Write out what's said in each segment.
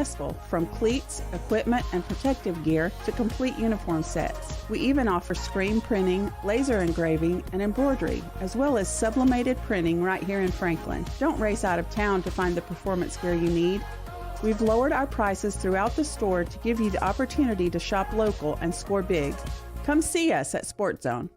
successful, from cleats, equipment, and protective gear to complete uniform sets. We even offer screen printing, laser engraving, and embroidery, as well as sublimated printing right here in Franklin. Don't race out of town to find the performance gear you need. We've lowered our prices throughout the store to give you the opportunity to shop local and score big. Come see us at Sports Zone.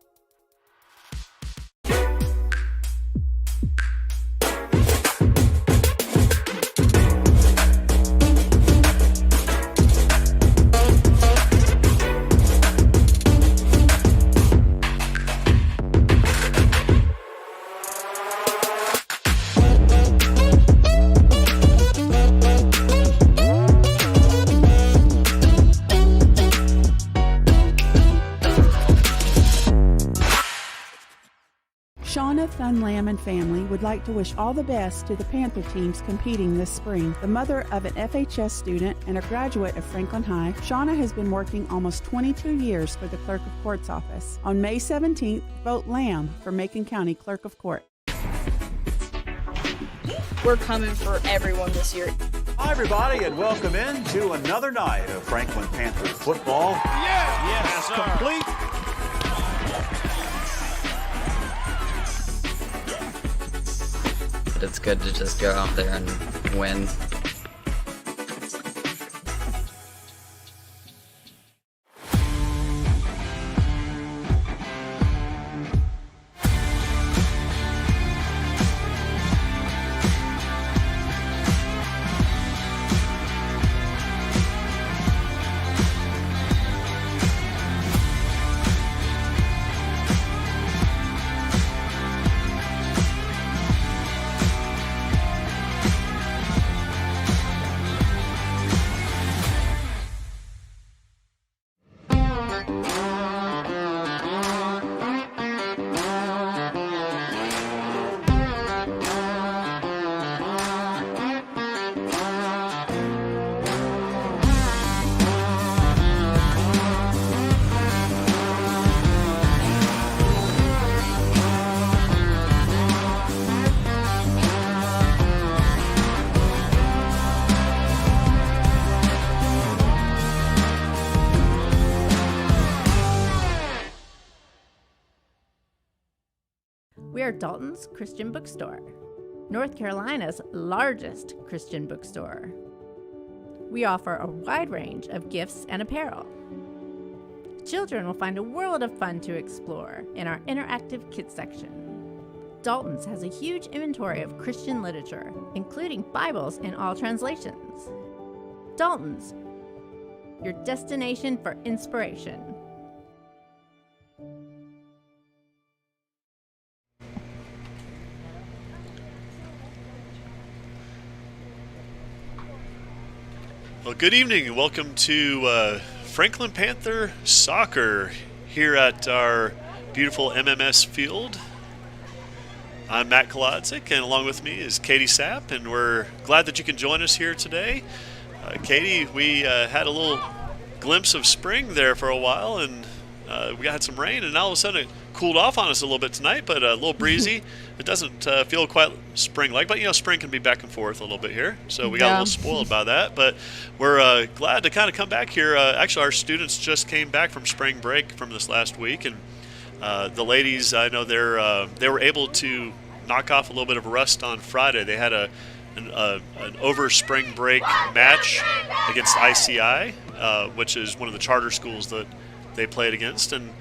Thun Lamb and family would like to wish all the best to the Panther teams competing this spring. The mother of an FHS student and a graduate of Franklin High, Shauna has been working almost 22 years for the Clerk of Court's office. On May 17th, vote Lamb for Macon County Clerk of Court. We're coming for everyone this year. Hi, everybody, and welcome in to another night of Franklin Panther football. Yes, complete. It's good to just go out there and win. We are Dalton's Christian Bookstore, North Carolina's largest Christian bookstore. We offer a wide range of gifts and apparel. Children will find a world of fun to explore in our interactive kids section. Dalton's has a huge inventory of Christian literature, including Bibles in all translations. Dalton's, your destination for inspiration. Well, good evening and welcome to Franklin Panther Soccer here at our beautiful MMS field. I'm Matt Kolodzik, and along with me is Katie Sapp, and we're glad that you can join us here today. Katie, we had a little glimpse of spring there for a while, and we had some rain, and all of a sudden it cooled off on us a little bit tonight, but a little breezy. It doesn't feel quite spring-like, but, you know, spring can be back and forth a little bit here, so we got a little spoiled by that. But we're glad to kind of come back here. Actually, our students just came back from spring break from this last week, and the ladies, I know they were able to knock off a little bit of rust on Friday. They had an over spring break match against ICI, which is one of the charter schools that they played against, and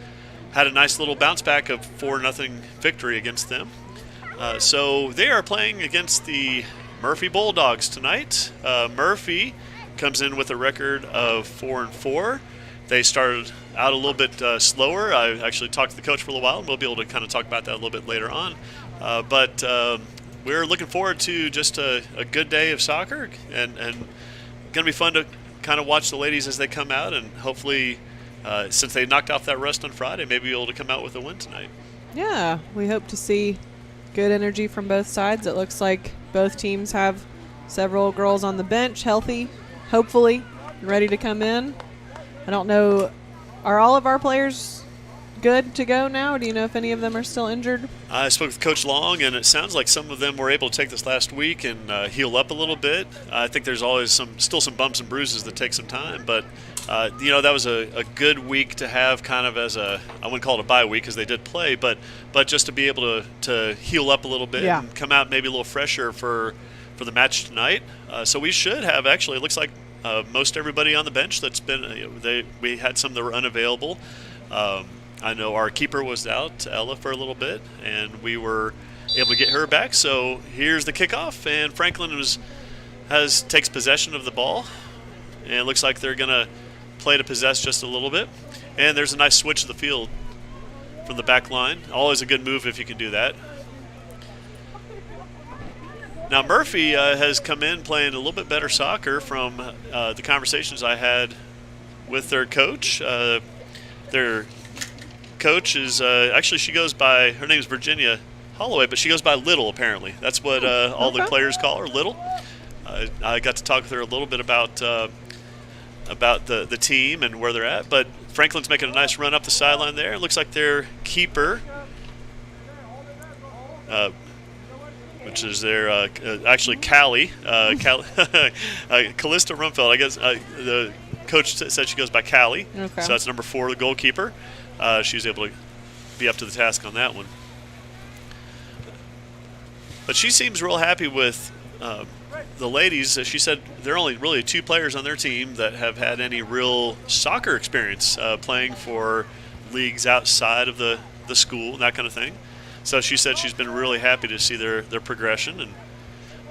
had a nice little bounce back of 4-0 victory against them. So they are playing against the Murphy Bulldogs tonight. Murphy comes in with a record of 4-4. They started out a little bit slower. I actually talked to the coach for a little while, and we'll be able to kind of talk about that a little bit later on. But we're looking forward to just a good day of soccer, and going to be fun to kind of watch the ladies as they come out, and hopefully, since they knocked off that rust on Friday, maybe be able to come out with a win tonight. Yeah, we hope to see good energy from both sides. It looks like both teams have several girls on the bench, healthy, hopefully, ready to come in. I don't know, are all of our players good to go now? Do you know if any of them are still injured? I spoke with Coach Long, and it sounds like some of them were able to take this last week and heal up a little bit. I think there's always still some bumps and bruises that take some time, but that was a good week to have kind of as I wouldn't call it a bye week because they did play, but just to be able to heal up a little bit and come out maybe a little fresher for the match tonight. So we should have actually, it looks like most everybody on the bench that's been, we had some that were unavailable. I know our keeper was out, Ella, for a little bit, and we were able to get her back. So here's the kickoff, and Franklin takes possession of the ball, and it looks like they're going to play to possess just a little bit. And there's a nice switch of the field from the back line. Always a good move if you can do that. Now Murphy has come in playing a little bit better soccer from the conversations I had with their coach. Their coach is actually, she goes by, her name is Virginia Holloway, but she goes by Little apparently. That's what all the players call her, Little. I got to talk with her a little bit about the team and where they're at, but Franklin's making a nice run up the sideline there. It looks like their keeper, which is their actually Callie, Callista Rumfeld. I guess the coach said she goes by Callie, so that's number 4, the goalkeeper. She was able to be up to the task on that one. But she seems real happy with the ladies. She said there are only really 2 players on their team that have had any real soccer experience playing for leagues outside of the school and that kind of thing. So she said she's been really happy to see their progression.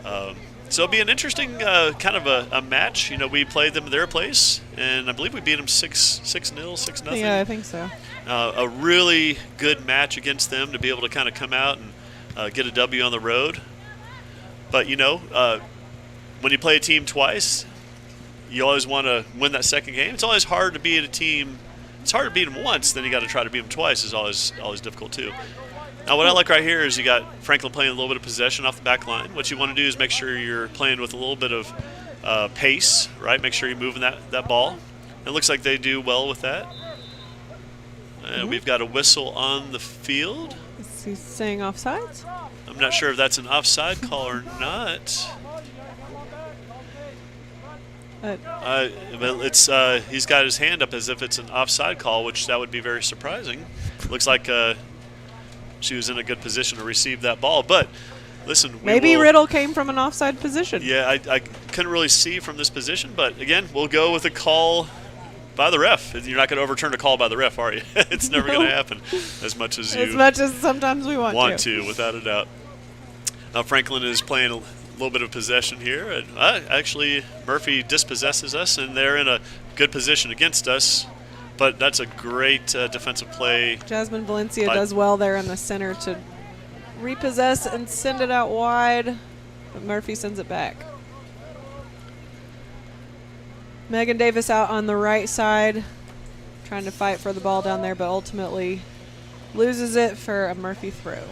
And so it'll be an interesting kind of a match. We played them at their place, and I believe we beat them 6-0, 6-0. Yeah, I think so. A really good match against them to be able to kind of come out and get a W on the road. But, when you play a team twice, you always want to win that second game. It's always hard to beat a team. It's hard to beat them once, then you got to try to beat them twice is always difficult too. Now, what I like right here is you got Franklin playing a little bit of possession off the back line. What you want to do is make sure you're playing with a little bit of pace, right? Make sure you're moving that ball. It looks like they do well with that. And we've got a whistle on the field. Is he saying offsides? I'm not sure if that's an offside call or not. But it's he's got his hand up as if it's an offside call, which that would be very surprising. Looks like she was in a good position to receive that ball. But listen, maybe Riddle came from an offside position. Yeah, I couldn't really see from this position, but again, we'll go with a call by the ref. You're not going to overturn a call by the ref, are you? It's never going to happen as much as sometimes we want to, without a doubt. Franklin is playing a little bit of possession here. And, actually, Murphy dispossesses us, and they're in a good position against us. But that's a great defensive play. Jasmine Valencia does well there in the center to repossess and send it out wide, but Murphy sends it back. Megan Davis out on the right side, trying to fight for the ball down there, but ultimately loses it for a Murphy throw.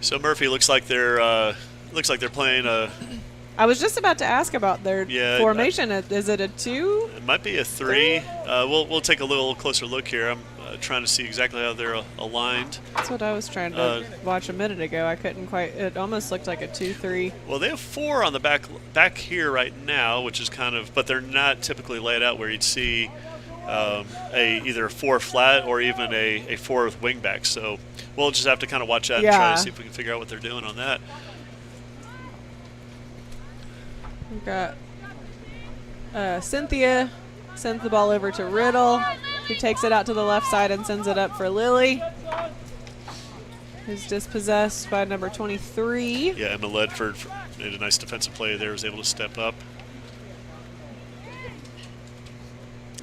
So Murphy looks like they're playing a. I was just about to ask about their formation. Is it a 2? It might be a 3. We'll take a little closer look here. I'm trying to see exactly how they're aligned. That's what I was trying to watch a minute ago. I couldn't quite. It almost looked like a 2-3. Well, they have 4 on the back here right now, which is kind of, but they're not typically laid out where you'd see either a 4 flat or even a 4 with wing back. So we'll just have to kind of watch that and try to see if we can figure out what they're doing on that. We've got Cynthia sends the ball over to Riddle, who takes it out to the left side and sends it up for Lily, who's dispossessed by number 23. Yeah, Emma Ledford made a nice defensive play there, was able to step up.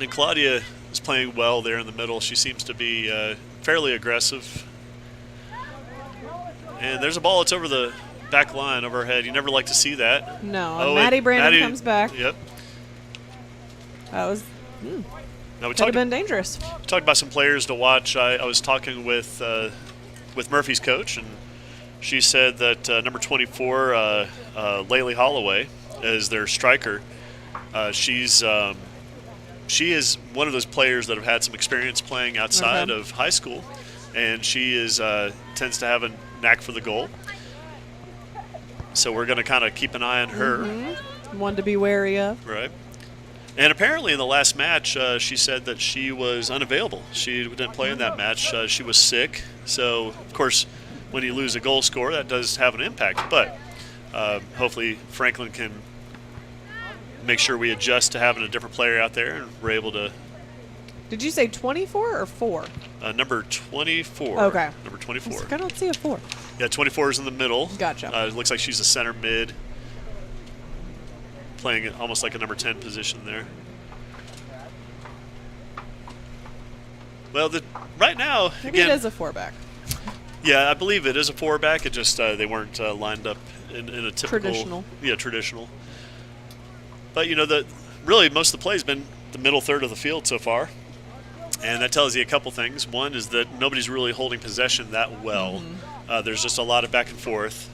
And Claudia is playing well there in the middle. She seems to be fairly aggressive. And there's a ball that's over the back line of her head. You never like to see that. No, Maddie Brandon comes back. Yep. That was could have been dangerous. We talked about some players to watch. I was talking with Murphy's coach, and she said that number 24, Laylee Holloway, is their striker. She's she is one of those players that have had some experience playing outside of high school, and she is tends to have a knack for the goal. So we're going to kind of keep an eye on her. One to be wary of. Right. And apparently in the last match, she said that she was unavailable. She didn't play in that match. She was sick. So, of course, when you lose a goal scorer, that does have an impact. But hopefully Franklin can make sure we adjust to having a different player out there, and we're able to. Did you say 24 or 4? Number 24. Okay. Number 24. I don't see a 4. Yeah, 24 is in the middle. Gotcha. It looks like she's a center mid, playing it almost like a number 10 position there. Well, right now, Maybe again, it is a 4-back. Yeah, I believe it is a 4-back. It just they weren't lined up in a typical Traditional. Yeah, traditional. But really most of the play has been the middle third of the field so far, and that tells you a couple things. One is that nobody's really holding possession that well. There's just a lot of back and forth.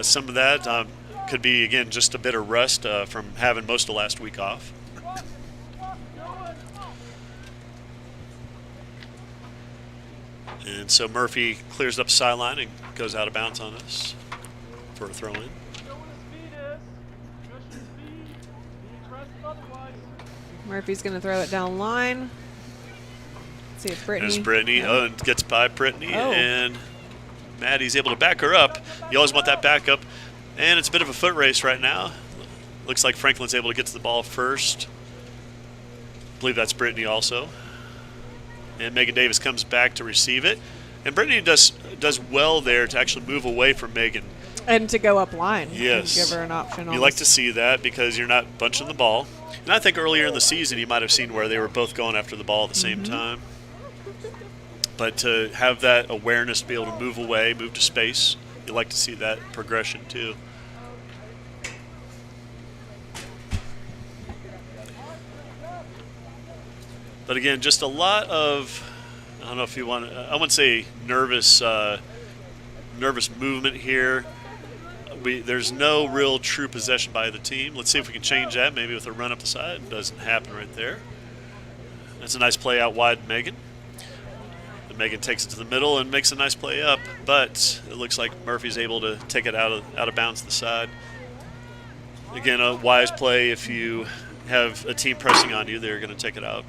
Some of that could be, again, just a bit of rust from having most of last week off. And so Murphy clears up sideline and goes out of bounds on us for a throw-in. Murphy's going to throw it down line. Let's see if Brittany. There's Brittany. Oh, and gets by Brittany. And Maddie's able to back her up. You always want that backup. And it's a bit of a foot race right now. Looks like Franklin's able to get to the ball first. I believe that's Brittany also. And Megan Davis comes back to receive it. And Brittany does well there to actually move away from Megan. And to go up line. Yes. Give her an option. You like to see that because you're not bunching the ball. And I think earlier in the season you might have seen where they were both going after the ball at the same time. But to have that awareness to be able to move away, move to space, you like to see that progression too. But again, just a lot of, I don't know if you want, I wouldn't say nervous movement here. There's no real true possession by the team. Let's see if we can change that, maybe with a run up the side. It doesn't happen right there. That's a nice play out wide, Megan. And Megan takes it to the middle and makes a nice play up, but it looks like Murphy's able to take it out of bounds to the side. Again, a wise play. If you have a team pressing on you, they're going to take it out.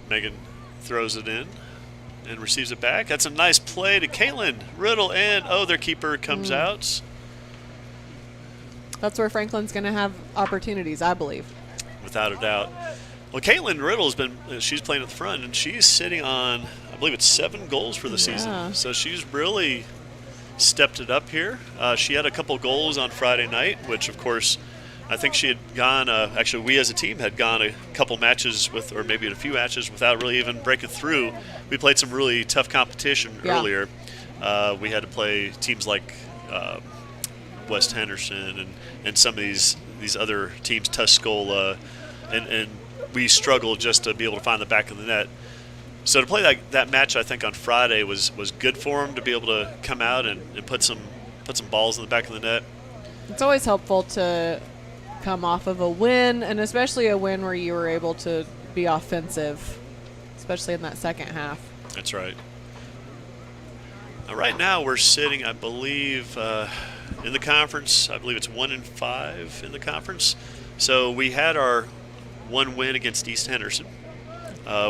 Megan throws it in and receives it back. That's a nice play to Caitlin Riddle, and their keeper comes out. That's where Franklin's going to have opportunities, I believe. Without a doubt. Well, Caitlin Riddle she's playing at the front, and she's sitting on, I believe it's 7 goals for the season. So she's really stepped it up here. She had a couple goals on Friday night, which of course I think she had gone, actually we as a team had gone a couple matches with, or maybe a few matches without really even breaking through. We played some really tough competition earlier. We had to play teams like West Henderson and some of these other teams, Tuscola, and we struggled just to be able to find the back of the net. So to play that match, I think on Friday was good for them to be able to come out and put some balls in the back of the net. It's always helpful to come off of a win, and especially a win where you were able to be offensive, especially in that second half. That's right. Right now we're sitting, I believe, in the conference. I believe it's 1-5 in the conference. So we had our one win against East Henderson,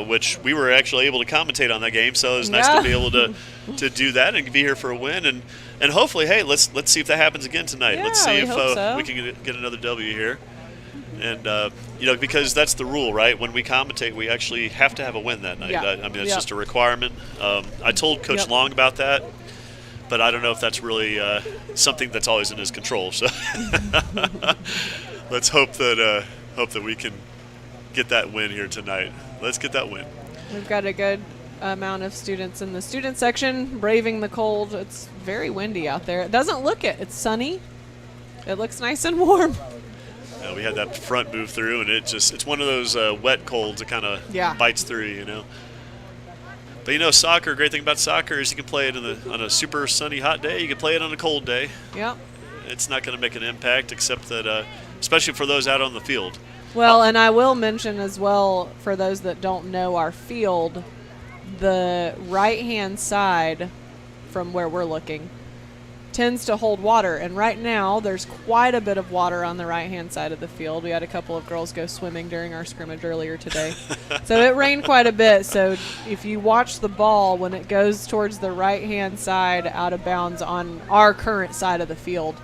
which we were actually able to commentate on that game. So it was nice to be able to do that and be here for a win. And hopefully, hey, let's see if that happens again tonight. Yeah, let's see if so. we can get another W here. And, because that's the rule, right? When we commentate, we actually have to have a win that night. Yeah. I mean, it's just a requirement. I told Coach Long about that, but I don't know if that's really something that's always in his control. So let's hope that we can get that win here tonight. Let's get that win. We've got a good amount of students in the student section braving the cold. It's very windy out there. It doesn't look it. It's sunny. It looks nice and warm. We had that front move through, and it's one of those wet colds that kind of bites through, But soccer, great thing about soccer is you can play it on a super sunny hot day. You can play it on a cold day. Yep. it's not going to make an impact, except that, especially for those out on the field. Well, and I will mention as well, for those that don't know our field, the right-hand side from where we're looking tends to hold water. And right now, there's quite a bit of water on the right-hand side of the field. We had a couple of girls go swimming during our scrimmage earlier today. So it rained quite a bit. So if you watch the ball, when it goes towards the right-hand side out of bounds on our current side of the field,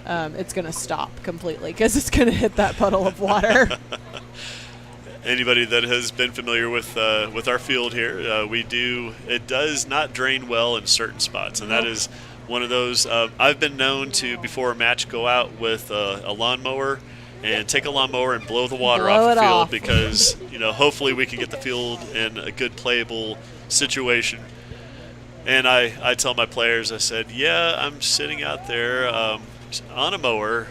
it's going to stop completely because it's going to hit that puddle of water. Anybody that has been familiar with our field here, it does not drain well in certain spots, and that is one of those. I've been known to, before a match, go out with a lawnmower and take a lawnmower and blow the water off the field because hopefully we can get the field in a good playable situation. And I tell my players, I said, yeah, I'm sitting out there on a mower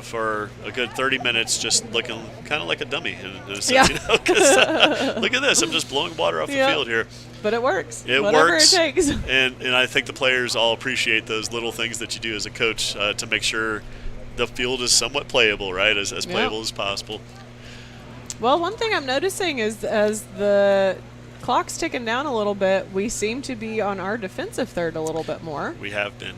for a good 30 minutes, just looking kind of like a dummy in a sense, 'cause, look at this, I'm just blowing water off the field here. But it works. It Whatever works. it takes. And I think the players all appreciate those little things that you do as a coach to make sure the field is somewhat playable, right, as playable as possible. Well, one thing I'm noticing is as the clock's ticking down a little bit, we seem to be on our defensive third a little bit more. We have been.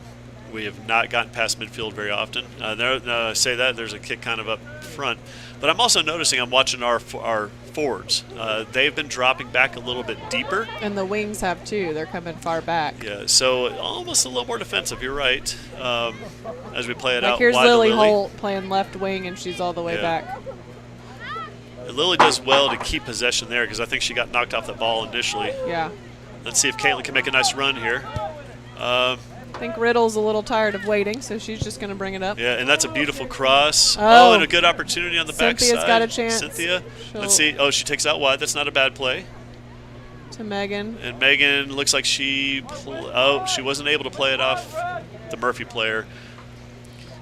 We have not gotten past midfield very often. I say that, there's a kick kind of up front. But I'm also noticing, I'm watching our forwards. They've been dropping back a little bit deeper. And the wings have too. They're coming far back. Yeah, so almost a little more defensive. You're right. As we play it out Here's wide to Lily Holt playing left wing, and she's all the way back. And Lily does well to keep possession there because I think she got knocked off the ball initially. Yeah. Let's see if Caitlin can make a nice run here. I think Riddle's a little tired of waiting, so she's just going to bring it up. Yeah, and that's a beautiful cross. Oh, and a good opportunity on the backside. Cynthia's got a chance. Cynthia, let's see. Oh, she takes out wide. That's not a bad play. To Megan. And Megan looks like she wasn't able to play it off the Murphy player.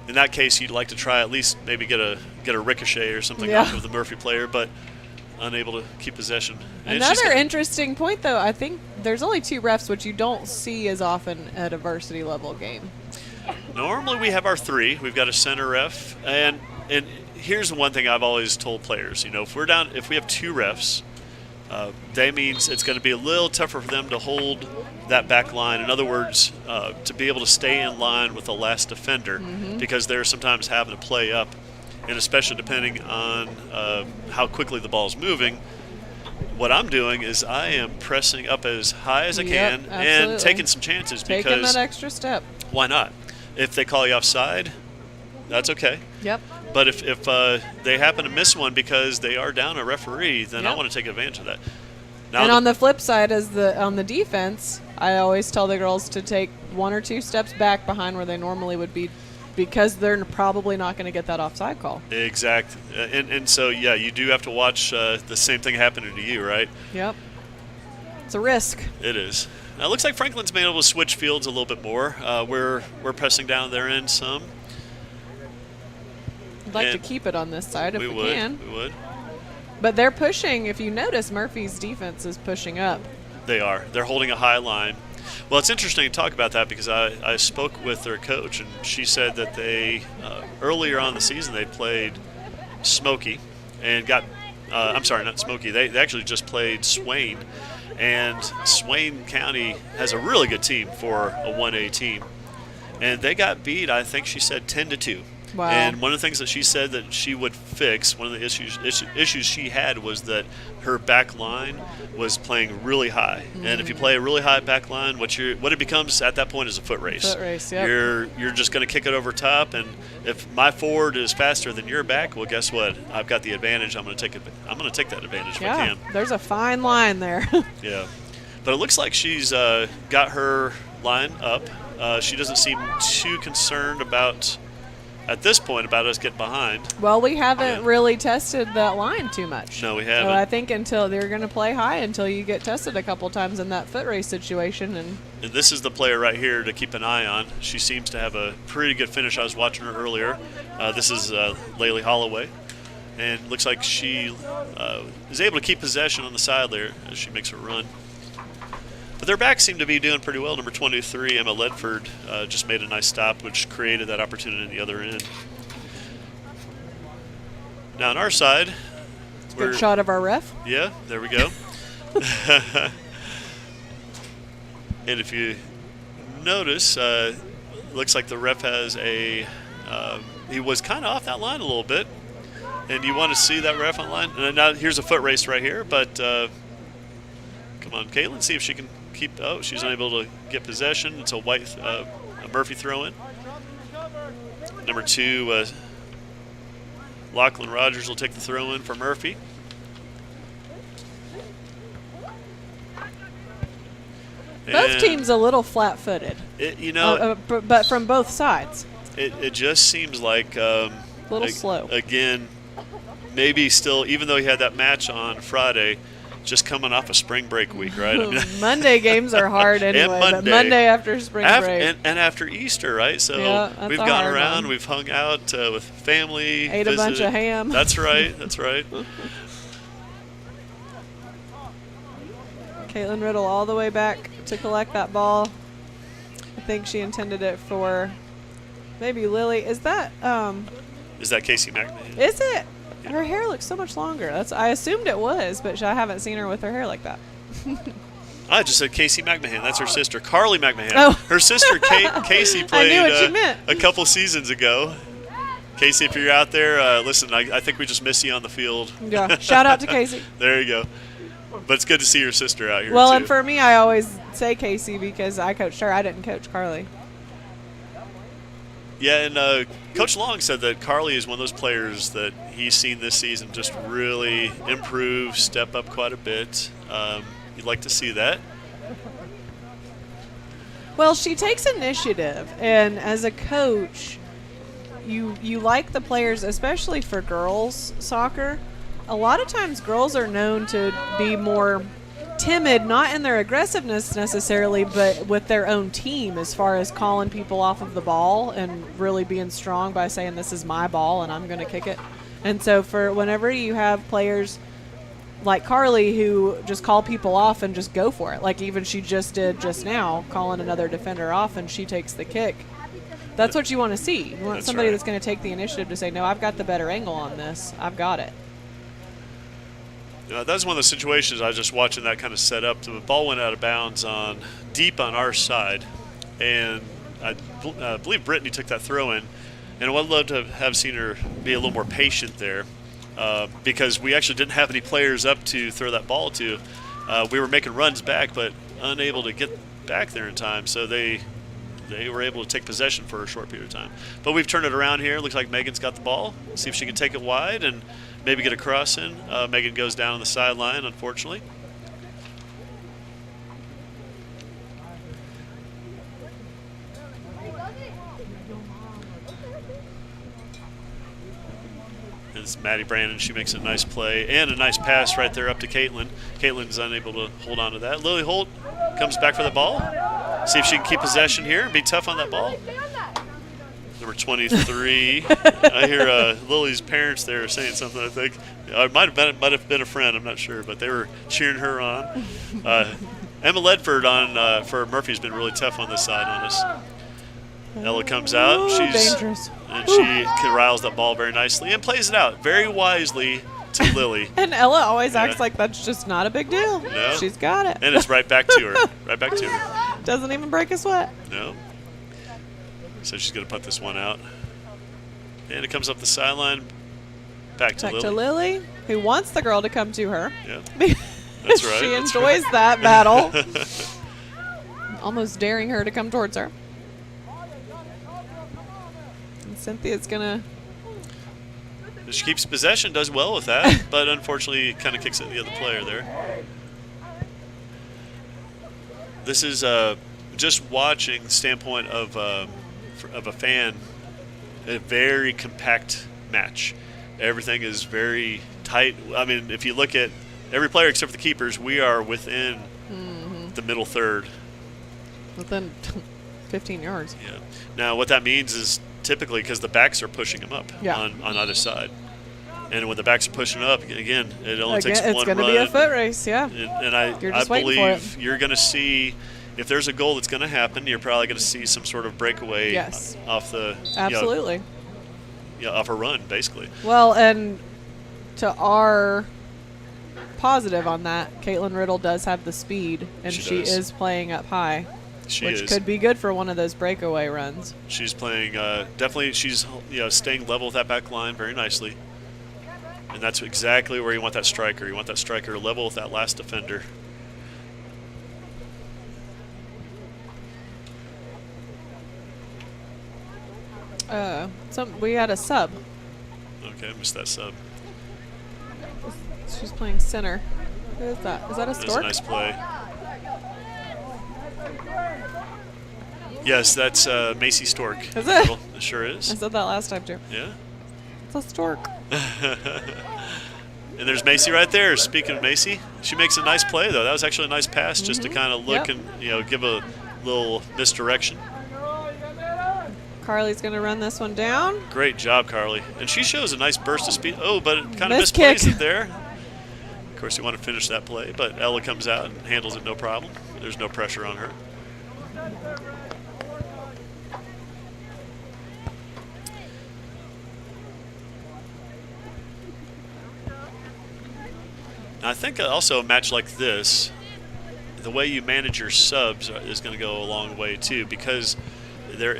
In that case, you'd like to try at least maybe get a ricochet or something off of the Murphy player, but unable to keep possession. Another interesting point, though, I think there's only 2 refs, which you don't see as often at a varsity level game. Normally we have our 3. We've got a center ref, and here's the one thing I've always told players. If we have 2 refs, that means it's going to be a little tougher for them to hold that back line. In other words, to be able to stay in line with the last defender, because they're sometimes having to play up. And especially depending on how quickly the ball is moving, what I'm doing is I am pressing up as high as I can and taking some chances. Taking that extra step. Why not? If they call you offside, that's okay. Yep. But if they happen to miss one because they are down a referee, then I want to take advantage of that. Now and on the flip side, on the defense, I always tell the girls to take 1 or 2 steps back behind where they normally would be, because they're probably not going to get that offside call. Exactly. And so, yeah, you do have to watch the same thing happening to you, right? Yep. It's a risk. It is. Now, it looks like Franklin's been able to switch fields a little bit more. We're pressing down their end some. I'd like to keep it on this side if we can. We would. But they're pushing. If you notice, Murphy's defense is pushing up. They are. They're holding a high line. Well, it's interesting to talk about that because I spoke with their coach, and she said that they, earlier on in the season, they played Smoky and got, I'm sorry, not Smoky. They actually just played Swain, and Swain County has a really good team for a 1A team. And they got beat, I think she said, 10-2. Wow. And one of the things that she said that she would fix, one of the issues she had, was that her back line was playing really high. And if you play a really high back line, what it becomes at that point is a foot race. Foot race, yep. You're just going to kick it over top, and if my forward is faster than your back, well, guess what? I've got the advantage. I'm going to take that advantage if I can. There's a fine line there. Yeah. But it looks like she's got her line up. She doesn't seem too concerned at this point about us getting behind. Well, we haven't really tested that line too much. No, we haven't. So I think until they're going to play high until you get tested a couple times in that foot race situation. And this is the player right here to keep an eye on. She seems to have a pretty good finish. I was watching her earlier. This is Laylee Holloway. And looks like she is able to keep possession on the side there as she makes her run. But their backs seem to be doing pretty well. Number 23, Emma Ledford, just made a nice stop, which created that opportunity in the other end. Now on our side, Good shot of our ref. Yeah, there we go. And if you notice, looks like the ref has a. He was kind of off that line a little bit, and you want to see that ref on line. And now here's a foot race right here, but come on, Caitlin, see if she can keep. Oh, she's unable to get possession. It's a Murphy throw in. Number 2, Lachlan Rogers will take the throw in for Murphy. Both teams a little flat-footed. But from both sides. It just seems like a little slow. Again, maybe still, even though he had that match on Friday, just coming off a spring break week, right? I mean, Monday games are hard anyway. And but Monday after spring break. And after Easter, right? So yeah, we've gone around, we've hung out with family. Ate a bunch of ham. That's right. That's right. Caitlin Riddle all the way back to collect that ball. I think she intended it for maybe Lily. Is that Casey McMahon? Is it? Yeah. Her hair looks so much longer. I assumed it was, but I haven't seen her with her hair like that. I just said Casey McMahon. That's her sister, Carly McMahon. Oh. Her sister, Casey, played I knew what you meant. A couple seasons ago. Casey, if you're out there, listen, I think we just miss you on the field. Yeah, shout out to Casey. There you go. But it's good to see your sister out here, well, too. And for me, I always say Casey because I coached her. I didn't coach Carly. Yeah, and Coach Long said that Carly is one of those players that he's seen this season just really improve, step up quite a bit. You'd like to see that. Well, she takes initiative, and as a coach, you like the players, especially for girls soccer. A lot of times girls are known to be more timid, not in their aggressiveness necessarily, but with their own team as far as calling people off of the ball and really being strong by saying this is my ball and I'm going to kick it. And so for whenever you have players like Carly who just call people off and just go for it, like even she just did just now, calling another defender off and she takes the kick. That's what you want to see. You want somebody that's going to take the initiative to say, no, I've got the better angle on this. I've got it. That's one of the situations I was just watching that kind of set up. The ball went out of bounds deep on our side, and I believe Brittany took that throw in. And I would love to have seen her be a little more patient there because we actually didn't have any players up to throw that ball to. We were making runs back, but unable to get back there in time. So they were able to take possession for a short period of time. But we've turned it around here. Looks like Megan's got the ball. See if she can take it wide and maybe get a cross in. Megan goes down on the sideline, unfortunately. It's Maddie Brandon. She makes a nice play and a nice pass right there up to Caitlin. Caitlin's unable to hold on to that. Lily Holt comes back for the ball. See if she can keep possession here and be tough on that ball. Number 23. I hear Lily's parents there saying something, I think. It might have been a friend, I'm not sure, but they were cheering her on. Emma Ledford for Murphy's been really tough on this side on us. Ella comes out. She's dangerous. And she corrals that ball very nicely and plays it out very wisely to Lily. And Ella always acts like that's just not a big deal. No. She's got it. And it's right back to her. Right back to her. Doesn't even break a sweat. No. So she's going to put this one out. And it comes up the sideline. Back to Lily, who wants the girl to come to her. Yeah. That's right. She enjoys that battle. Almost daring her to come towards her. And Cynthia's going to... She keeps possession, does well with that, but unfortunately kind of kicks it to the other player there. This is just watching the standpoint of a fan, a very compact match. Everything is very tight. I mean, if you look at every player except for the keepers, we are within the middle third. Within 15 yards. Yeah. Now, what that means is typically because the backs are pushing them up on either side. And when the backs are pushing up, again, it only takes It's one going run. to be a foot race, yeah. And I You're just waiting for believe it. you're going to see, if there's a goal that's going to happen, you're probably going to see some sort of breakaway Yes. off the Absolutely. off a run, basically. Well, and to our positive on that, Caitlin Riddle does have the speed, and She she does. is playing up high, She which is. could be good for one of those breakaway runs. She's playing definitely. She's staying level with that back line very nicely, and that's exactly where you want that striker. You want that striker level with that last defender. We had a sub. Okay, I missed that sub. She's playing center. Who is that? Is that a That's a Stork? nice play. Yes, that's Macy Stork. Is it? It sure I is. said that last time too. Yeah. It's a Stork. And there's Macy right there. Speaking of Macy, she makes a nice play though. That was actually a nice pass just to kind of look Yep. and give a little misdirection. Carly's going to run this one down. Great job, Carly. And she shows a nice burst of speed. Oh, but it kind of Missed misplaced kick. it there. Of course, you want to finish that play, but Ella comes out and handles it no problem. There's no pressure on her. Now, I think also a match like this, the way you manage your subs is going to go a long way too, because there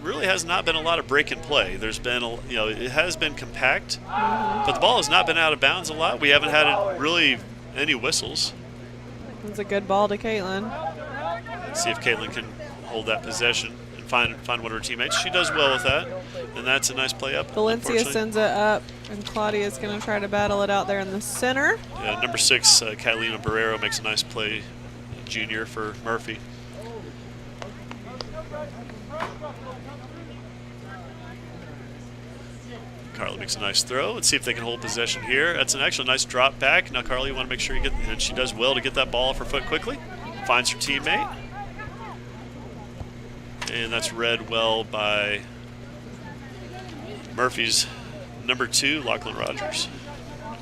really has not been a lot of break and play. There's been it has been compact, but the ball has not been out of bounds a lot. We haven't had really any whistles. It's a good ball to Caitlin. Let's see if Caitlin can hold that possession and find one of her teammates. She does well with that, and that's a nice play up. Valencia unfortunately. sends it up, and Claudia's going to try to battle it out there in the center. Number 6, Catalina Barrero makes a nice play, junior for Murphy. Carly makes a nice throw. Let's see if they can hold possession here. That's actually a nice drop back. Now, Carly, you want to make sure you get, and she does well to get that ball off her foot quickly. Finds her teammate. And that's read well by Murphy's number 2, Lachlan Rogers.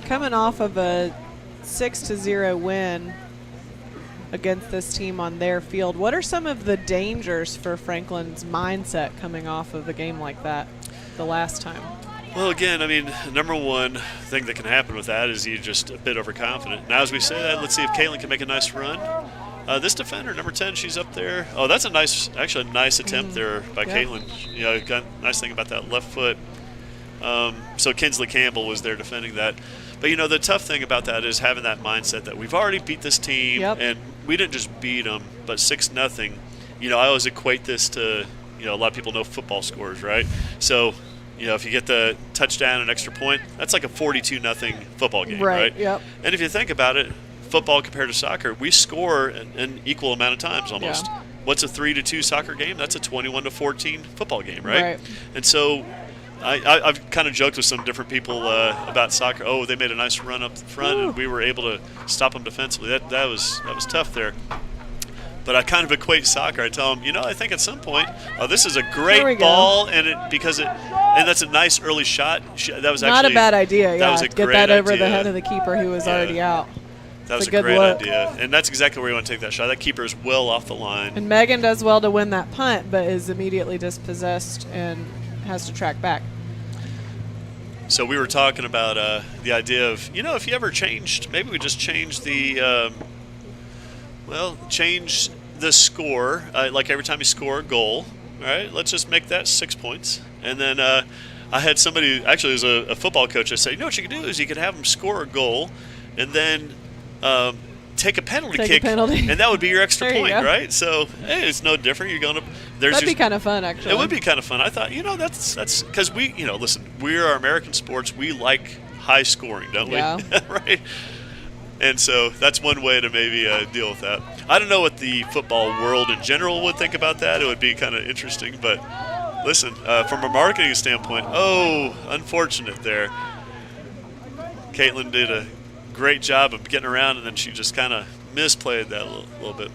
Coming off of a 6-0 win against this team on their field, what are some of the dangers for Franklin's mindset coming off of a game like that the last time? Well, again, I mean, number one thing that can happen with that is you're just a bit overconfident. Now, as we say that, let's see if Caitlin can make a nice run. This defender, number 10, she's up there. Oh, that's a nice attempt there by Caitlin. Got a nice thing about that left foot. So Kinsley Campbell was there defending that. But, the tough thing about that is having that mindset that we've already beat this team, and we didn't just beat them, but 6-0. I always equate this to, a lot of people know football scores, right? So, if you get the touchdown and extra point, that's like a 42-0 football game, right? Yep. And if you think about it, football compared to soccer, we score an equal amount of times almost. Yeah. What's a 3-2 soccer game? That's a 21-14 football game, right? And so I've kind of joked with some different people about soccer. Oh, they made a nice run up the front, and we were able to stop them defensively. That was tough there. But I kind of equate soccer. I tell them, I think at some point, this is a great ball, and that's a nice early shot. That was not actually a bad idea. That was a get great that over idea. the head of the keeper who was already out. That was a good great look. idea, and that's exactly where you want to take that shot. That keeper is well off the line. And Megan does well to win that punt, but is immediately dispossessed and has to track back. So we were talking about the idea of, if you ever changed, maybe we just changed the, change the score. Like every time you score a goal, all right, let's just make that 6 points. And then I had somebody, actually it was a football coach, I said, what you can do is you can have them score a goal and then take a penalty kick, penalty. and that would be your extra There you point, go. right? So, hey, it's no different. You're going to That'd be kind of fun, actually. It would be kind of fun. I thought, that's because we, listen, we're American sports. We like high scoring, don't we? Yeah. Right? And so that's one way to maybe deal with that. I don't know what the football world in general would think about that. It would be kind of interesting. But listen, from a marketing standpoint, unfortunate there. Caitlin did a great job of getting around, and then she just kind of misplayed that a little bit.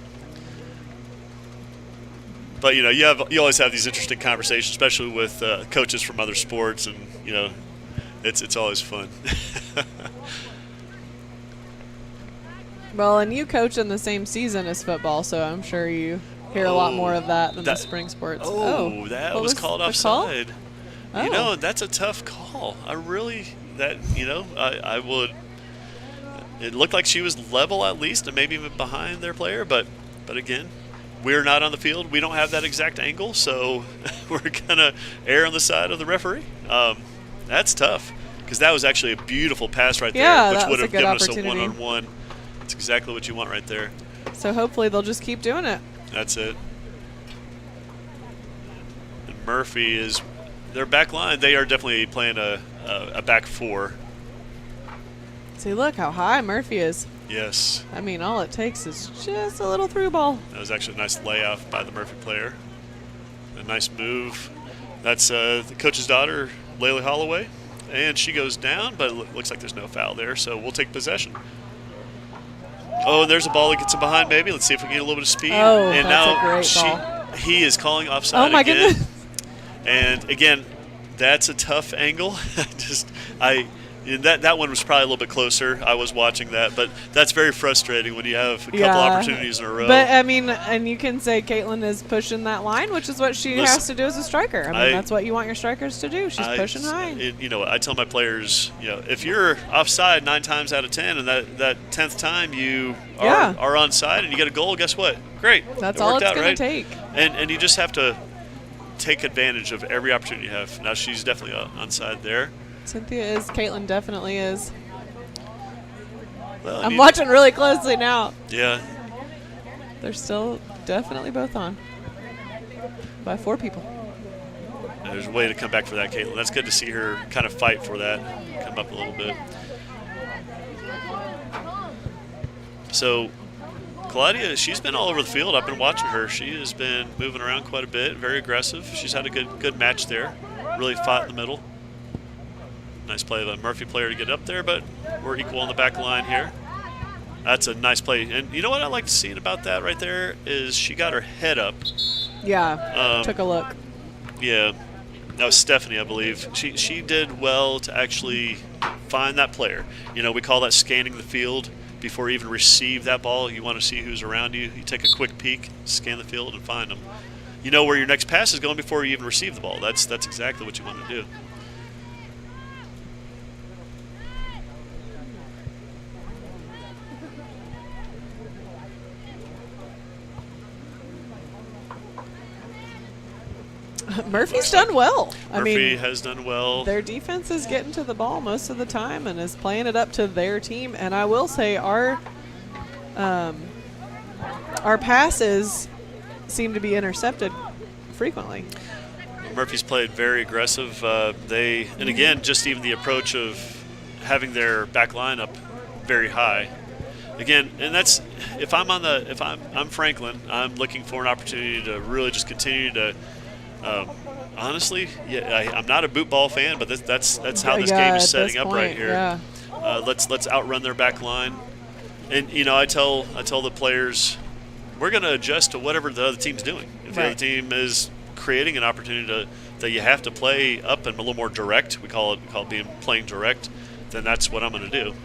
But you always have these interesting conversations, especially with coaches from other sports, and It's always fun. Well, and you coach in the same season as football, so I'm sure you hear a lot more of that than the that- spring sports. That what was called the call? offside. Oh. You know, that's a tough call. I would. It looked like she was level at least, and maybe even behind their player. But again, we're not on the field. We don't have that exact angle, so we're gonna err on the side of the referee. That's tough because that was actually a beautiful pass right Yeah, there, which that would was a have good given us a opportunity. one-on-one. That's exactly what you want right there. So hopefully they'll just keep doing it. That's it. And Murphy is their back line. They are definitely playing a back four. See, look how high Murphy is. Yes. I mean, all it takes is just a little through ball. That was actually a nice layoff by the Murphy player. A nice move. That's the coach's daughter, Layla Holloway. And she goes down, but it looks like there's no foul there, so we'll take possession. Oh, and there's a ball that gets him behind, maybe. Let's see if we can get a little bit of speed. Oh, and that's now a great ball. He is calling offside Oh, my again. goodness. And again, that's a tough angle. That one was probably a little bit closer. I was watching that, but that's very frustrating when you have a couple opportunities in a row. But, I mean, and you can say Caitlin is pushing that line, which is what she has to do as a striker. I mean, that's what you want your strikers to do. She's pushing high. You know, I tell my players, if you're offside 9 times out of 10, and that 10th time you are onside and you get a goal, guess what? Great. That's it all worked it's out, going right? to take. And you just have to take advantage of every opportunity you have. Now she's definitely onside there. Cynthia is. Caitlin definitely is. Well, I'm watching really closely now. Yeah. They're still definitely both on by 4 people. There's a way to come back for that, Caitlin. That's good to see her kind of fight for that, come up a little bit. So Claudia, she's been all over the field. I've been watching her. She has been moving around quite a bit, very aggressive. She's had a good match there. Really fought in the middle. Nice play of a Murphy player to get up there, but we're equal on the back line here. That's a nice play. And you know what I like to see about that right there is she got her head up. Yeah, took a look. Yeah, that was Stephanie, I believe. She did well to actually find that player. You know, we call that scanning the field before you even receive that ball. You want to see who's around you. You take a quick peek, scan the field, and find them. You know where your next pass is going before you even receive the ball. That's exactly what you want to do. Murphy's done well. Murphy has done well. Their defense is getting to the ball most of the time and is playing it up to their team. And I will say our passes seem to be intercepted frequently. Murphy's played very aggressive. And again, just even the approach of having their back line up very high. Again, and that's if I'm Franklin, I'm looking for an opportunity to really just continue to. Honestly, I'm not a boot ball fan, but that's how this game is setting up right here. Yeah. Let's outrun their back line, and I tell the players, we're going to adjust to whatever the other team's doing. If the other team is creating an opportunity that you have to play up and a little more direct, we call it playing direct, then that's what I'm going to do.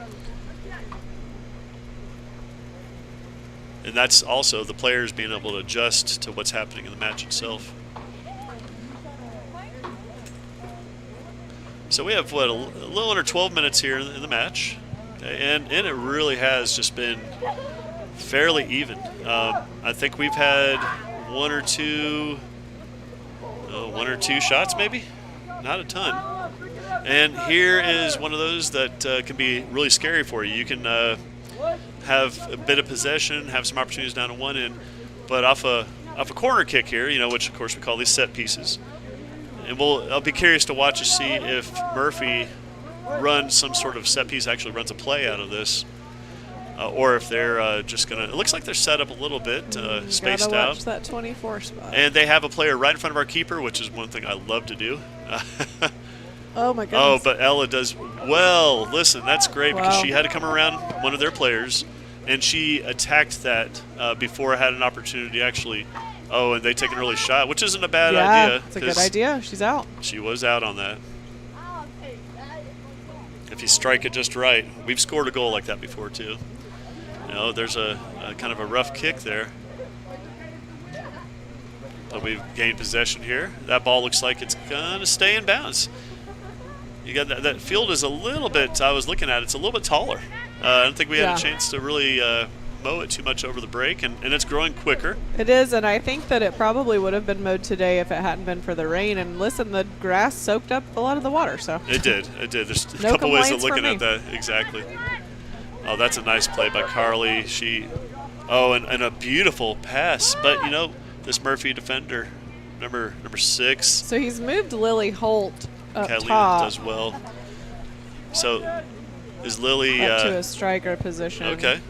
And that's also the players being able to adjust to what's happening in the match itself. So we have, a little under 12 minutes here in the match. And it really has just been fairly even. I think we've had one or two shots maybe, not a ton. And here is one of those that can be really scary for you. You can have a bit of possession, have some opportunities down to one end, but off a corner kick here, which of course we call these set pieces. And I'll be curious to watch to see if Murphy runs some sort of set piece, actually runs a play out of this, or if they're just going to. It looks like they're set up a little bit, spaced gotta out. watch that 24 spot. And they have a player right in front of our keeper, which is one thing I love to do. Oh, my goodness. Oh, but Ella does well. Listen, that's great because she had to come around one of their players, and she attacked that before I had an opportunity actually. Oh, and they take an early shot, which isn't a bad idea. Yeah, it's a good idea. She's out. She was out on that. if you strike it just right. We've scored a goal like that before too. There's a kind of a rough kick there. But we've gained possession here. That ball looks like it's going to stay in bounds. You got that field is a little bit, I was looking at it, it's a little bit taller. I don't think we had a chance to really mow it too much over the break, and it's growing quicker. It is, and I think that it probably would have been mowed today if it hadn't been for the rain. And listen, the grass soaked up a lot of the water. So It did. There's a No couple ways of complaints from looking at me. that. Exactly. Oh, that's a nice play by Carly. And a beautiful pass. But, this Murphy defender, number 6. So he's moved Lily Holt up Catalina top does well. So is Lily up to a striker position. Okay.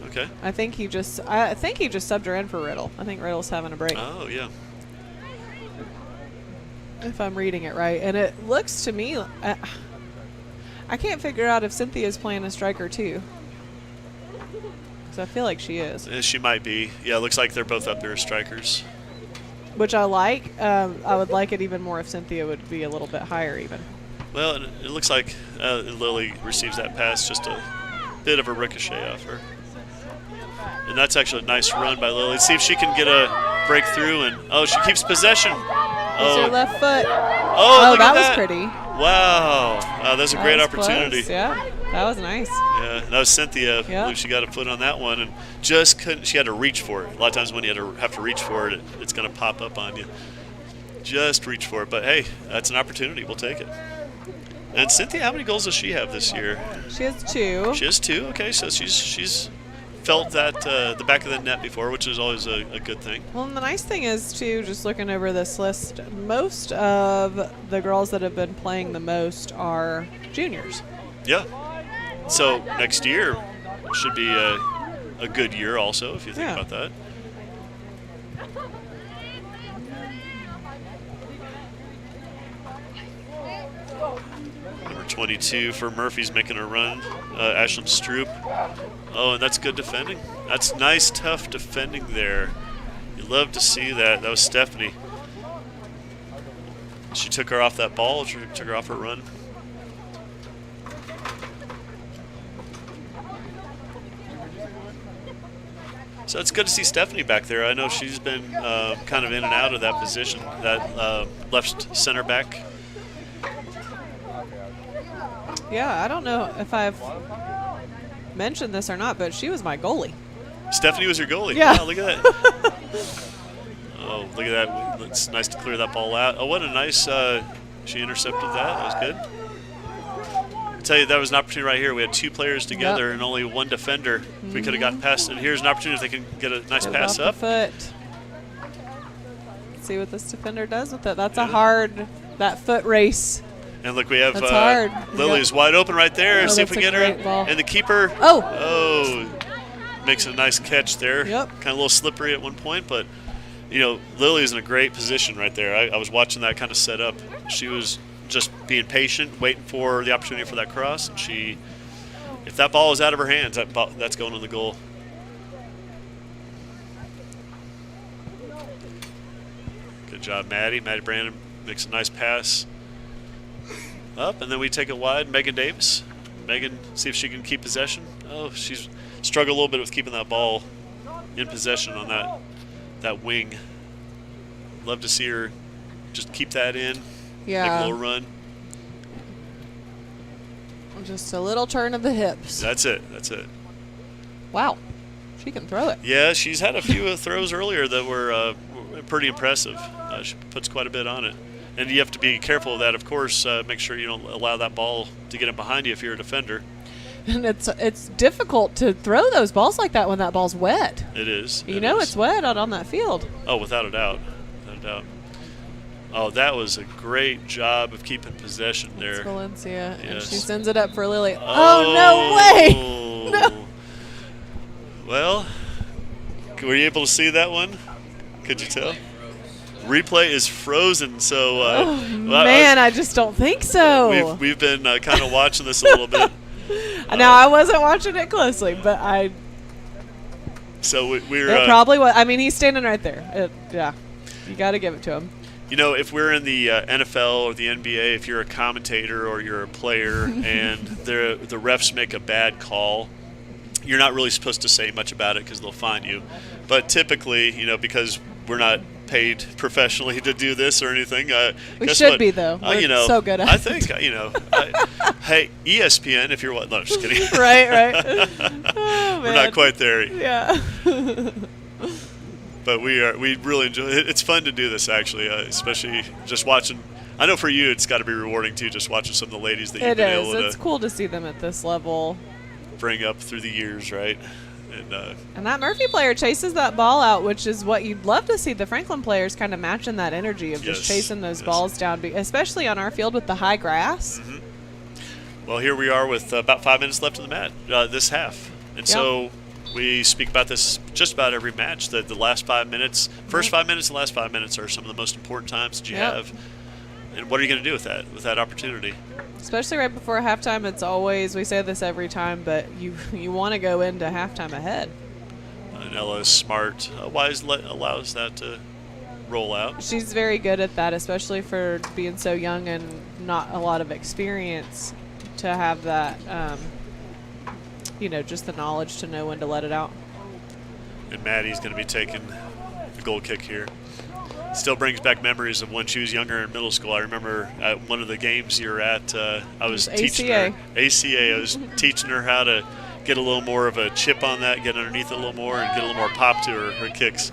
I think he just subbed her in for Riddle. I think Riddle's having a break. Oh, yeah. If I'm reading it right. And it looks to me, I can't figure out if Cynthia's playing a striker too. So I feel like she is. She might be. Yeah, it looks like they're both up there as strikers. Which I like. I would like it even more if Cynthia would be a little bit higher even. Well, it looks like Lily receives that pass, just a bit of a ricochet off her. And that's actually a nice run by Lily. Let's see if she can get a breakthrough. And she keeps possession. Use her left foot. Oh, look that at was that. pretty. Wow. That's a great was opportunity. close, yeah, that was nice. Yeah, that was Cynthia. I Yeah. believe she got a foot on that one and just couldn't. She had to reach for it. A lot of times when you have to reach for it, it's going to pop up on you. Just reach for it. But hey, that's an opportunity. We'll take it. And Cynthia, how many goals does she have this year? She has 2. She has 2. Okay, so she's felt that the back of the net before, which is always a good thing. Well, and the nice thing is, too, just looking over this list, most of the girls that have been playing the most are juniors. Yeah. So next year should be a good year also, if you think about that. Number 22 for Murphy's making a run. Ashlyn Stroop. Oh, and that's good defending. That's nice, tough defending there. You love to see that. That was Stephanie. She took her off that ball. She took her off her run. So it's good to see Stephanie back there. I know she's been kind of in and out of that position, that left center back. Yeah, I don't know if I've mentioned this or not, but she was my goalie. Stephanie was your goalie. Yeah. Wow, look at that. Oh, look at that. It's nice to clear that ball out. Oh, what a nice, she intercepted that. That was good. I tell you, that was an opportunity right here. We had 2 players together and only 1 defender. We could have gotten past. And here's an opportunity if they can get a nice pass up. Foot. Let's see what this defender does with it. That's a hard, that foot race. And look, we have That's hard. Lily is wide open right there. Oh, See if we that's get a her. great ball. And the keeper. Oh, makes a nice catch there. Yep. Kind of a little slippery at one point, but Lily's in a great position right there. I was watching that kind of set up. She was just being patient, waiting for the opportunity for that cross, and if that ball is out of her hands, that's going in the goal. Good job, Maddie. Maddie Brandon makes a nice pass up, and then we take it wide. Megan Davis. Megan, see if she can keep possession. Oh, she's struggled a little bit with keeping that ball in possession on that wing. Love to see her just keep that in. yeah. Make a little run. Just a little turn of the hips. That's it. Wow. She can throw it. Yeah, she's had a few throws earlier that were pretty impressive. She puts quite a bit on it. And you have to be careful of that, of course. Make sure you don't allow that ball to get in behind you if you're a defender. And it's difficult to throw those balls like that when that ball's wet. It is. It's wet out on that field. Oh, without a doubt. Oh, that was a great job of keeping possession there. It's Valencia, and Yes. she sends it up for Lily. Oh, no way! No. Well, were you able to see that one? Could you tell? Replay is frozen, so... man, I just don't think so. We've been kind of watching this a little bit. Now, I wasn't watching it closely, but I... So we're... It probably was. I mean, he's standing right there. Yeah. You got to give it to him. You know, if we're in the NFL or the NBA, if you're a commentator or you're a player and the refs make a bad call, you're not really supposed to say much about it because they'll fine you. But typically, you know, because we're not paid professionally to do this or anything, We guess should what? be, though. We're you know, so good at I it. think, you know, hey, ESPN, if you're what? No, just kidding. Right. Oh, We're man. not quite there. Yeah. But we really enjoy it. It's fun to do this, actually, especially just watching. I know for you, it's got to be rewarding too, just watching some of the ladies that you've It been is. able It's to cool to see them at this level. bring up through the years, right? And that Murphy player chases that ball out, which is what you'd love to see the Franklin players kind of matching that energy of just Yes, chasing those yes. balls down, especially on our field with the high grass. Mm-hmm. Well, here we are with about 5 minutes left in the match, this half. And so we speak about this just about every match, that the last 5 minutes, first 5 minutes and last 5 minutes are some of the most important times that you have. And what are you going to do with that opportunity? Especially right before halftime, it's always, we say this every time, but you want to go into halftime ahead. And Ella is smart, allows that to roll out. She's very good at that, especially for being so young and not a lot of experience to have that, just the knowledge to know when to let it out. And Maddie's going to be taking the goal kick here. Still brings back memories of when she was younger in middle school. I remember at one of the games you were at, I was teaching her ACA. I was teaching her how to get a little more of a chip on that, get underneath it a little more, and get a little more pop to her kicks.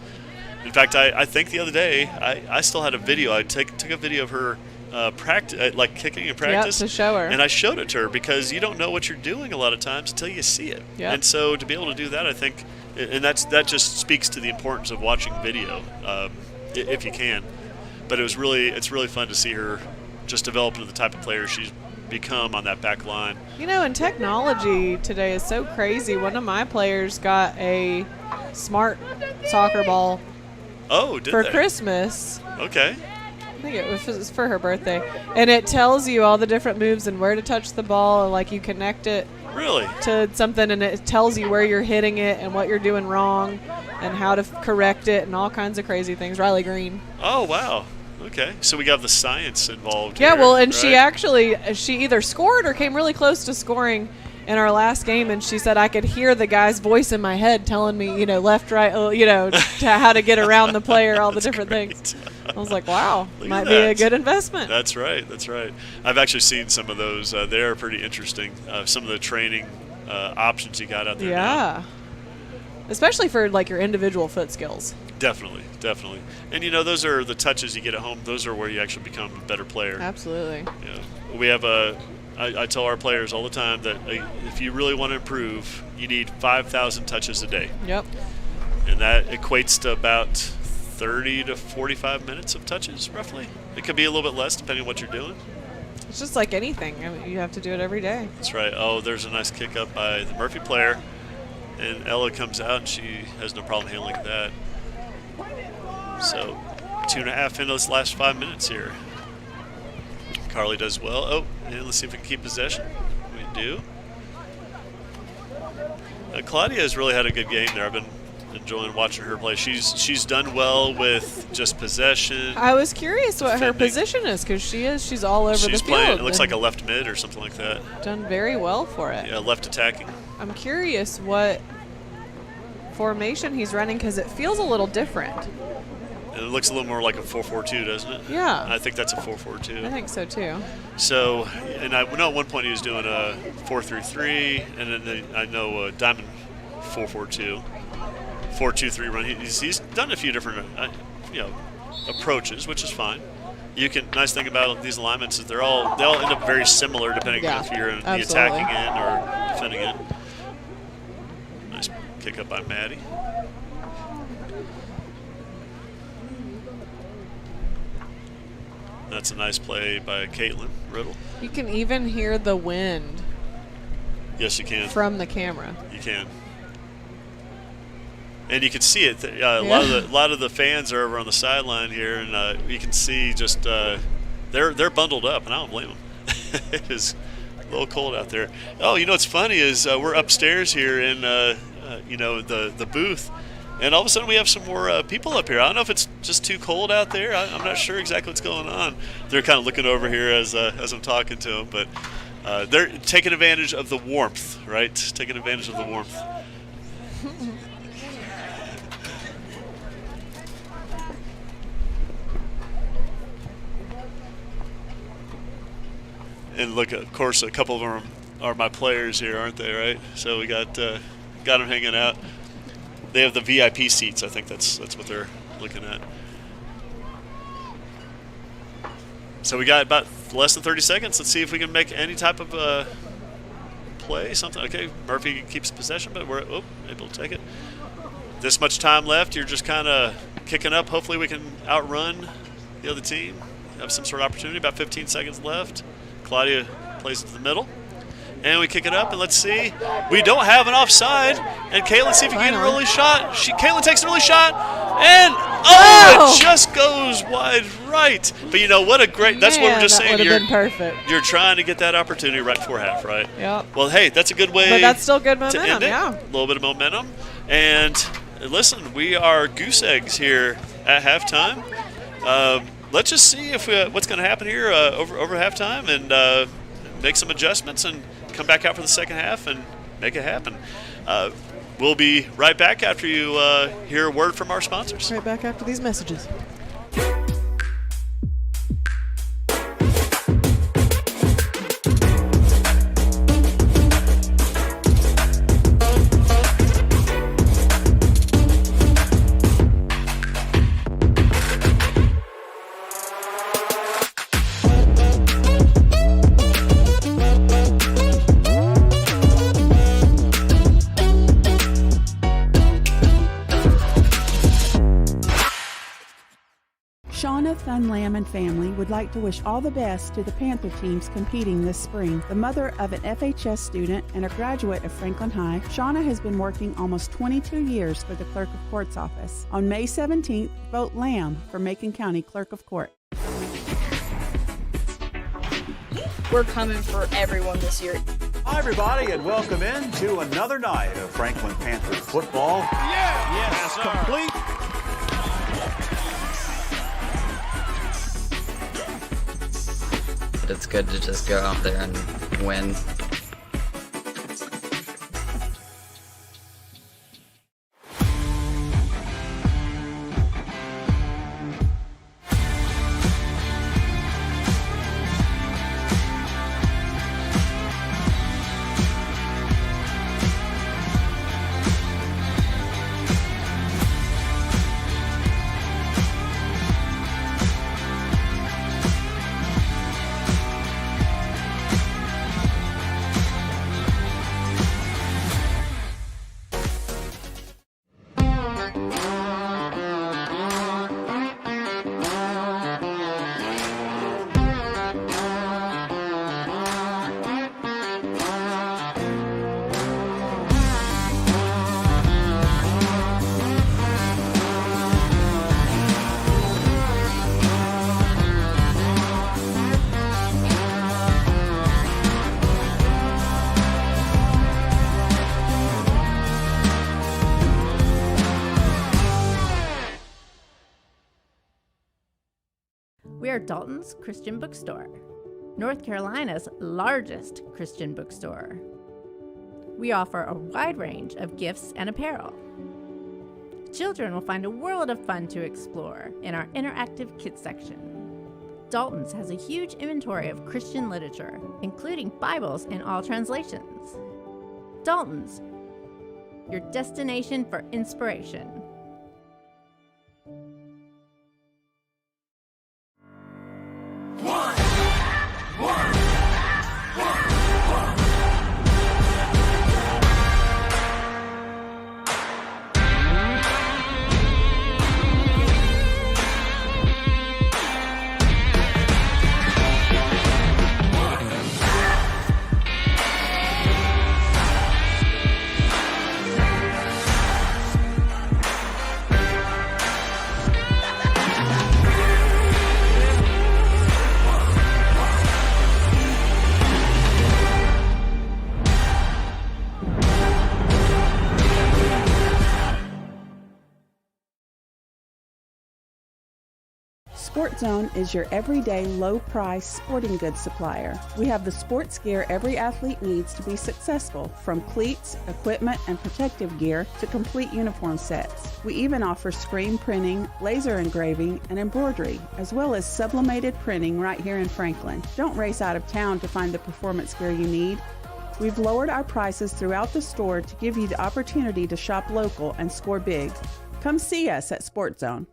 In fact, I think the other day I still had a video. I took a video of her practice, like kicking in practice, to show her, and I showed it to her because you don't know what you're doing a lot of times until you see it. Yep. And so to be able to do that, I think, and that just speaks to the importance of watching video. If you can. But it's really fun to see her just develop into the type of player she's become on that back line. And technology today is so crazy. One of my players got a smart soccer ball for Christmas. Okay. I think it was for her birthday. And it tells you all the different moves and where to touch the ball, and like you connect it Really? to something, and it tells you where you're hitting it and what you're doing wrong and how to correct it and all kinds of crazy things. Riley Green. Oh, wow. Okay. So we got the science involved Yeah, here, well, and right? she either scored or came really close to scoring in our last game, and she said I could hear the guy's voice in my head telling me, left, right, how to get around the player, all the different things. I was like, wow, might be a good investment. That's right. I've actually seen some of those. They are pretty interesting. Some of the training options you got out there now. Especially for like your individual foot skills. Definitely. And those are the touches you get at home. Those are where you actually become a better player. Absolutely. We have I tell our players all the time that if you really want to improve, you need 5,000 touches a day. Yep. And that equates to about 30 to 45 minutes of touches, roughly. It could be a little bit less depending on what you're doing. It's just like anything. I mean, you have to do it every day. That's right. Oh, there's a nice kick up by the Murphy player. And Ella comes out, and she has no problem handling that. So 2.5 into this last 5 minutes here. Carly does well. Oh, and let's see if we can keep possession. We do. Claudia has really had a good game there. I've been enjoying watching her play. She's done well with just possession. I was curious what her defending. position is, because she's all over the field. She's playing, it looks like a left mid or something like that. Done very well for it. Yeah, left attacking. I'm curious what formation he's running, because it feels a little different. And it looks a little more like a 4-4-2, doesn't it? Yeah. I think that's a 4-4-2. I think so too. So, and I know at one point he was doing a 4-3-3, and then I know a diamond 4-4-2, 4-2-3 run. He's done a few different, approaches, which is fine. Nice thing about these alignments is they all end up very similar depending on if you're in the attacking end or defending end. Nice kick up by Maddie. That's a nice play by Caitlin Riddle. You can even hear the wind. Yes, you can. From the camera. You can. And you can see it. A lot of the fans are over on the sideline here, and you can see just they're bundled up, and I don't blame them. It is a little cold out there. Oh, what's funny is we're upstairs here in the booth, And all of a sudden we have some more people up here. I don't know if it's just too cold out there. I'm not sure exactly what's going on. They're kind of looking over here as I'm talking to them, but they're taking advantage of the warmth, right? Taking advantage of the warmth. And look, of course, a couple of them are my players here, aren't they, right? So we got them hanging out. They have the VIP seats. I think that's what they're looking at. So we got about less than 30 seconds. Let's see if we can make any type of play, something. Okay, Murphy keeps possession, but we're able to take it. This much time left. You're just kind of kicking up. Hopefully we can outrun the other team. Have some sort of opportunity. About 15 seconds left. Claudia plays it to the middle. And we kick it up, and let's see. We don't have an offside. And Caitlin, see if you can get an early shot. Caitlin takes an early shot, and it just goes wide right. But you know what a great. That's what we're just saying. That would have been perfect. You're trying to get that opportunity right before half, right? Yep. Well, hey, that's a good way. But that's still good momentum. To end it. Yeah. A little bit of momentum. And listen, we are goose eggs here at halftime. Let's just see if what's going to happen here over halftime, and make some adjustments and come back out for the second half and make it happen. We'll be right back after you hear a word from our sponsors. Right back after these messages. Shauna Thunlam and family would like to wish all the best to the Panther teams competing this spring. The mother of an FHS student and a graduate of Franklin High, Shauna has been working almost 22 years for the Clerk of Court's office. On May 17th, vote Lamb for Macon County Clerk of Court. We're coming for everyone this year. Hi, everybody, and welcome in to another night of Franklin Panthers football. Yes, complete. But it's good to just go out there and win. We are Dalton's Christian Bookstore, North Carolina's largest Christian bookstore. We offer a wide range of gifts and apparel. Children will find a world of fun to explore in our interactive kids section. Dalton's has a huge inventory of Christian literature, including Bibles in all translations. Dalton's, your destination for inspiration. Sport Zone is your everyday low-price sporting goods supplier. We have the sports gear every athlete needs to be successful, from cleats, equipment, and protective gear to complete uniform sets. We even offer screen printing, laser engraving, and embroidery, as well as sublimated printing right here in Franklin. Don't race out of town to find the performance gear you need. We've lowered our prices throughout the store to give you the opportunity to shop local and score big. Come see us at Sport Zone.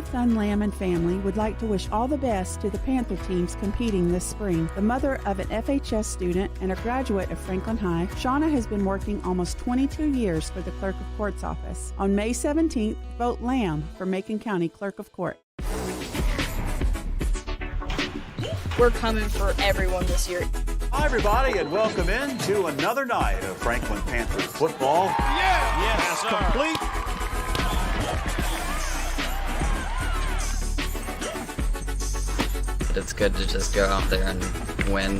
Thun Lamb and family would like to wish all the best to the Panther teams competing this spring. The mother of an FHS student and a graduate of Franklin High, Shauna has been working almost 22 years for the Clerk of Court's office. On May 17th, vote Lamb for Macon County Clerk of Court. We're coming for everyone this year. Hi, everybody, and welcome in to another night of Franklin Panther football. Yes, complete. It's good to just go out there and win.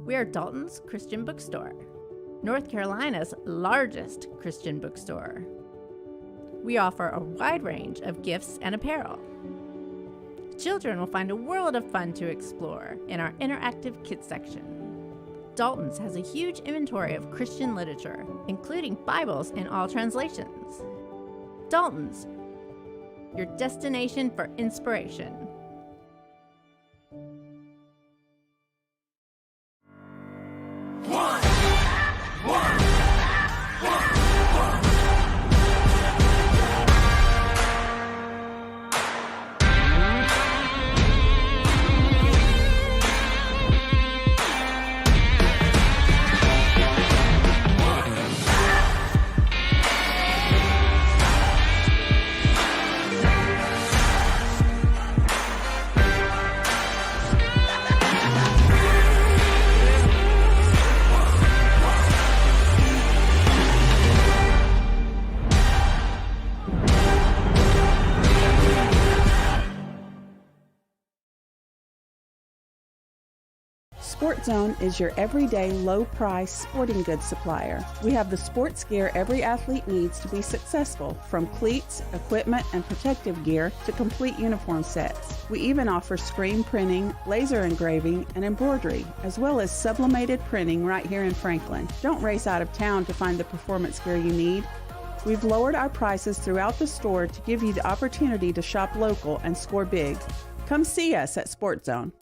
We are Dalton's Christian Bookstore, North Carolina's largest Christian bookstore. We offer a wide range of gifts and apparel. Children will find a world of fun to explore in our interactive kids section. Dalton's has a huge inventory of Christian literature, including Bibles in all translations. Dalton's, your destination for inspiration. Sport Zone is your everyday low-price sporting goods supplier. We have the sports gear every athlete needs to be successful, from cleats, equipment, and protective gear to complete uniform sets. We even offer screen printing, laser engraving, and embroidery, as well as sublimated printing right here in Franklin. Don't race out of town to find the performance gear you need. We've lowered our prices throughout the store to give you the opportunity to shop local and score big. Come see us at Sport Zone.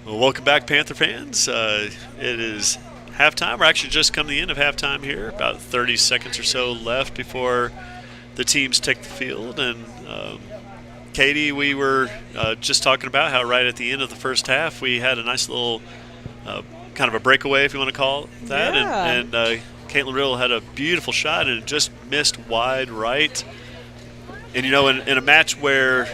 Well, welcome back, Panther fans. It is halftime. We're actually just coming to the end of halftime here. About 30 seconds or so left before the teams take the field. And Katie, we were just talking about how right at the end of the first half we had a nice little kind of a breakaway, if you want to call it that. Yeah. And Caitlin Riddle had a beautiful shot and it just missed wide right. And, you know, in a match where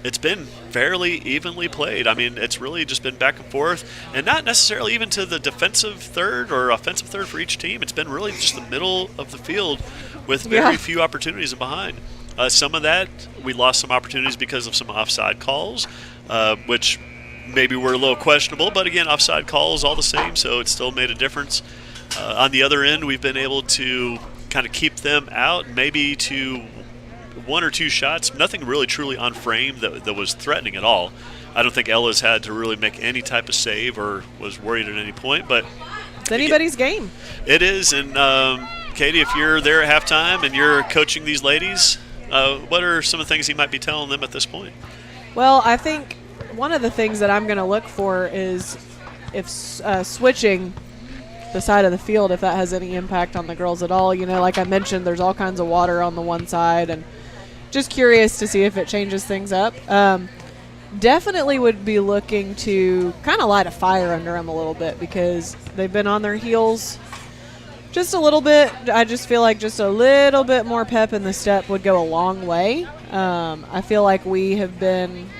it's been fairly evenly played, I mean, it's really just been back and forth, and not necessarily even to the defensive third or offensive third for each team. It's been really just the middle of the field with very few opportunities in behind. Some of that, we lost some opportunities because of some offside calls, which maybe were a little questionable, but again, offside calls all the same, so it still made a difference. On the other end, we've been able to kind of keep them out, maybe to one or two shots, nothing really truly on frame that was threatening at all. I don't think Ella's had to really make any type of save or was worried at any point, but it's anybody's game. It is, and Katie, if you're there at halftime and you're coaching these ladies, what are some of the things you might be telling them at this point? Well, I think one of the things that I'm going to look for is if switching the side of the field, if that has any impact on the girls at all. You know, like I mentioned, there's all kinds of water on the one side, and just curious to see if it changes things up. Definitely would be looking to kind of light a fire under them a little bit because they've been on their heels just a little bit. I just feel like just a little bit more pep in the step would go a long way. I feel like we have been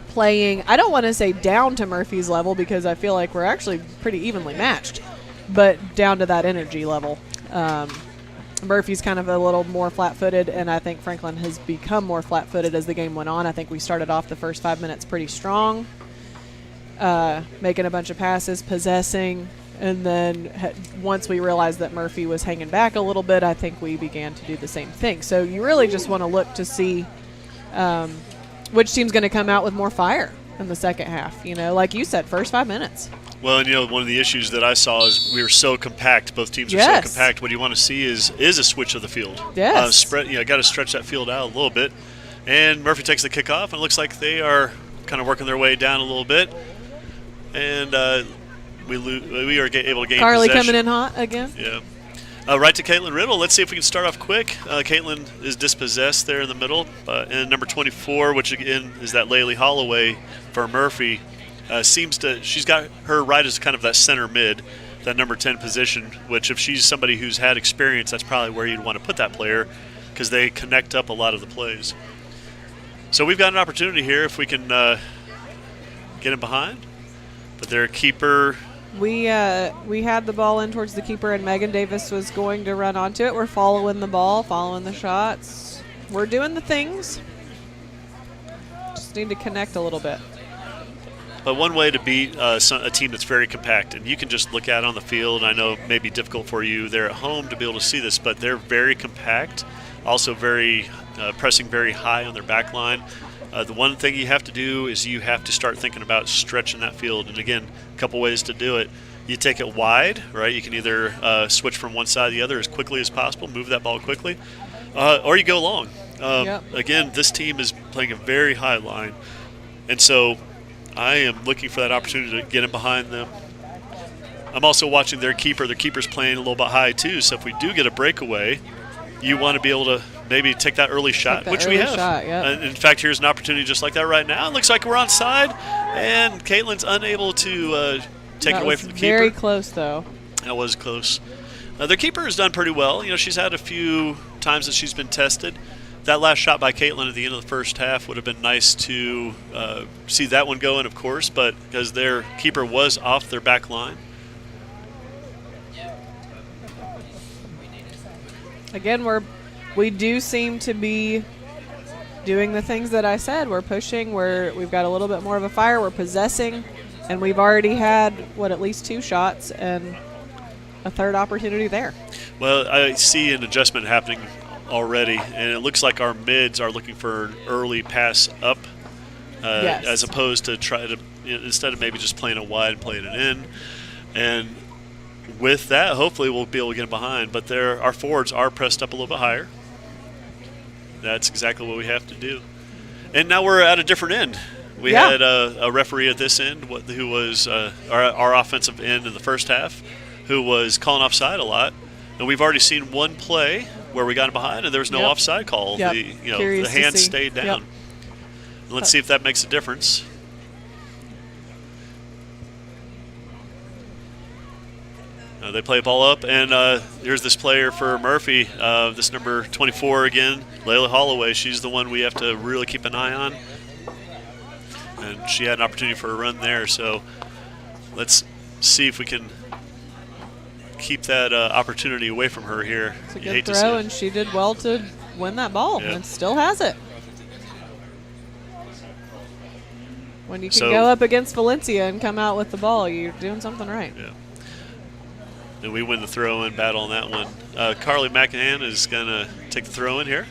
playing, I don't want to say down to Murphy's level because I feel like we're actually pretty evenly matched, but down to that energy level. Murphy's kind of a little more flat-footed, and I think Franklin has become more flat-footed as the game went on. I think we started off the first 5 minutes pretty strong, making a bunch of passes, possessing, and then once we realized that Murphy was hanging back a little bit, I think we began to do the same thing. So you really just want to look to see which team's going to come out with more fire in the second half. You know, like you said, first 5 minutes. Well, and, you know, one of the issues that I saw is we were so compact. Both teams are so compact. What you want to see is a switch of the field. Yes. Spread. You know, got to stretch that field out a little bit. And Murphy takes the kickoff, and it looks like they are kind of working their way down a little bit. And we are able to gain Carly possession. coming in hot again. Yeah. Right to Caitlin Riddle. Let's see if we can start off quick. Caitlin is dispossessed there in the middle. And number 24, which again is that Laylee Holloway for Murphy, she's got her right as kind of that center mid, that number 10 position, which if she's somebody who's had experience, that's probably where you'd want to put that player because they connect up a lot of the plays. So we've got an opportunity here if we can get in behind. But their keeper... We had the ball in towards the keeper, and Megan Davis was going to run onto it. We're following the ball, following the shots. We're doing the things. Just need to connect a little bit. But one way to beat a team that's very compact, and you can just look at it on the field, I know it may be difficult for you there at home to be able to see this, but they're very compact, also very pressing very high on their back line. The one thing you have to do is you have to start thinking about stretching that field. And again, a couple ways to do it. You take it wide, right? You can either switch from one side to the other as quickly as possible, move that ball quickly, or you go long. Again, this team is playing a very high line. And so I am looking for that opportunity to get in behind them. I'm also watching their keeper. Their keeper's playing a little bit high too. So if we do get a breakaway, you want to be able to maybe take that early shot, which we have. In fact, here's an opportunity just like that right now. It looks like we're on side, and Caitlin's unable to take it away from the keeper. Very close, though. That was close. Their keeper has done pretty well. You know, she's had a few times that she's been tested. That last shot by Caitlin at the end of the first half would have been nice to see that one go in, of course, but because their keeper was off their back line. Again, we do seem to be doing the things that I said. We're pushing. We've got a little bit more of a fire. We're possessing, and we've already had at least 2 shots and a third opportunity there. Well, I see an adjustment happening already, and it looks like our mids are looking for an early pass up, as opposed to instead of maybe just playing it wide and playing it in, and with that, hopefully we'll be able to get behind. But our forwards are pressed up a little bit higher. That's exactly what we have to do. And now we're at a different end. We had a referee at this end who was our offensive end in the first half, who was calling offside a lot. And we've already seen one play where we got behind and there was no offside call. Yep. The hand stayed down. Yep. Let's see if that makes a difference. They play a ball up, and here's this player for Murphy, this number 24 again, Layla Holloway. She's the one we have to really keep an eye on. And she had an opportunity for a run there, so let's see if we can keep that opportunity away from her here. It's a good throw, and she did well to win that ball, and still has it. When you can go up against Valencia and come out with the ball, you're doing something right. Yeah. And we win the throw-in battle on that one. Carly McCann is going to take the throw-in here.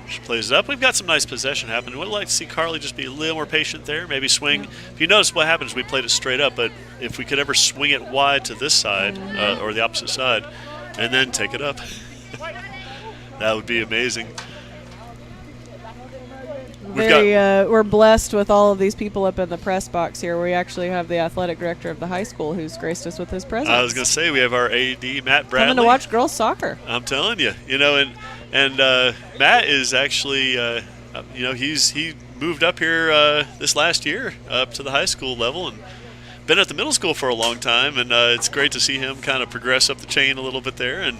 She plays it up. We've got some nice possession happening. Would like to see Carly just be a little more patient there, maybe swing. If you notice what happens, we played it straight up, but if we could ever swing it wide to this side or the opposite side and then take it up, that would be amazing. We're blessed with all of these people up in the press box here. We actually have the athletic director of the high school who's graced us with his presence. I was going to say, we have our AD, Matt Bradley. Coming to watch girls soccer. I'm telling you. And Matt is actually, he moved up here this last year up to the high school level and been at the middle school for a long time. And it's great to see him kind of progress up the chain a little bit there. And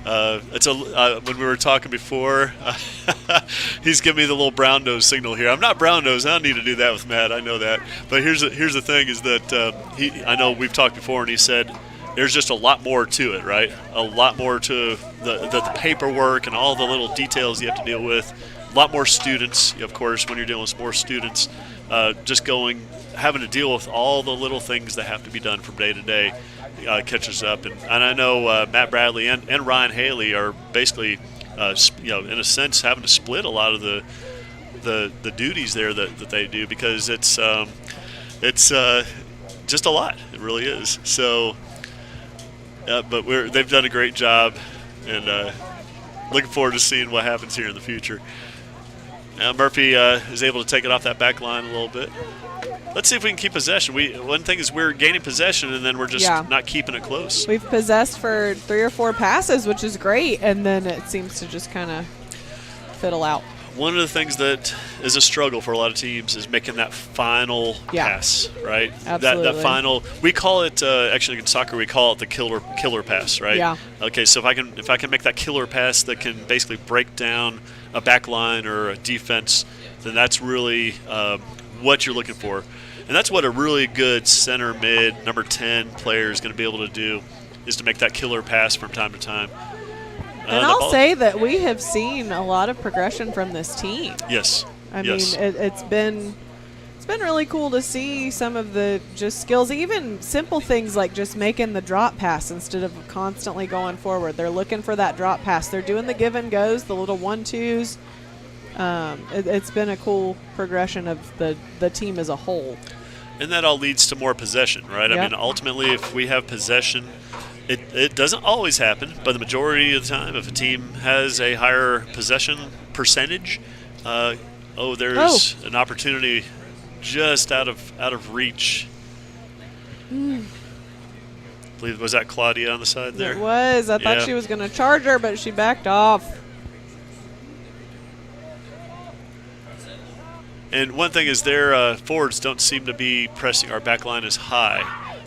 when we were talking before, he's giving me the little brown nose signal here. I'm not brown nose. I don't need to do that with Matt. I know that. But here's the thing is that I know we've talked before, and he said there's just a lot more to it, right? A lot more to the paperwork and all the little details you have to deal with. A lot more students, of course, when you're dealing with more students, having to deal with all the little things that have to be done from day to day. Catches up, and I know Matt Bradley and Ryan Haley are basically, in a sense, having to split a lot of the duties there that they do because it's just a lot. It really is. So, but they've done a great job, and looking forward to seeing what happens here in the future. Murphy is able to take it off that back line a little bit. Let's see if we can keep possession. One thing is we're gaining possession, and then we're just not keeping it close. We've possessed for 3 or 4 passes, which is great, and then it seems to just kind of fiddle out. One of the things that is a struggle for a lot of teams is making that final pass, right? Absolutely. That final. We call it actually in soccer we call it the killer pass, right? Yeah. Okay, so if I can make that killer pass that can basically break down a back line or a defense, then that's really what you're looking for. And that's what a really good center mid number 10 player is going to be able to do, is to make that killer pass from time to time. And I'll say that we have seen a lot of progression from this team. Yes. I mean, it's been really cool to see some of the just skills, even simple things like just making the drop pass instead of constantly going forward. They're looking for that drop pass. They're doing the give and goes, the little 1-2s. It's been a cool progression of the team as a whole. And that all leads to more possession, right? Yep. I mean, ultimately, if we have possession, it doesn't always happen, but the majority of the time, if a team has a higher possession percentage, there's an opportunity just out of reach. I believe, was that Claudia on the side there? It was. I thought she was going to charge her, but she backed off. And one thing is their forwards don't seem to be pressing our back line as high,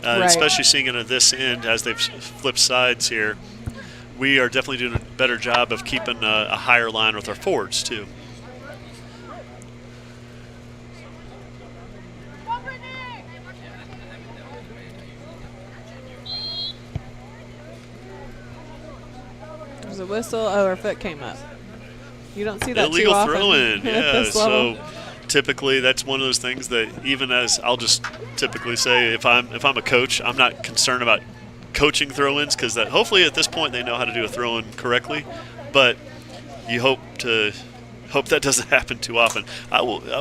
right. Especially seeing it at this end as they've flipped sides here. We are definitely doing a better job of keeping a higher line with our forwards, too. There's a whistle. Oh, her foot came up. You don't see that illegal too often. Throw-in, yeah. So typically that's one of those things that even as I'll just typically say if I'm a coach, I'm not concerned about coaching throw-ins because that hopefully at this point they know how to do a throw-in correctly, but you hope that doesn't happen too often.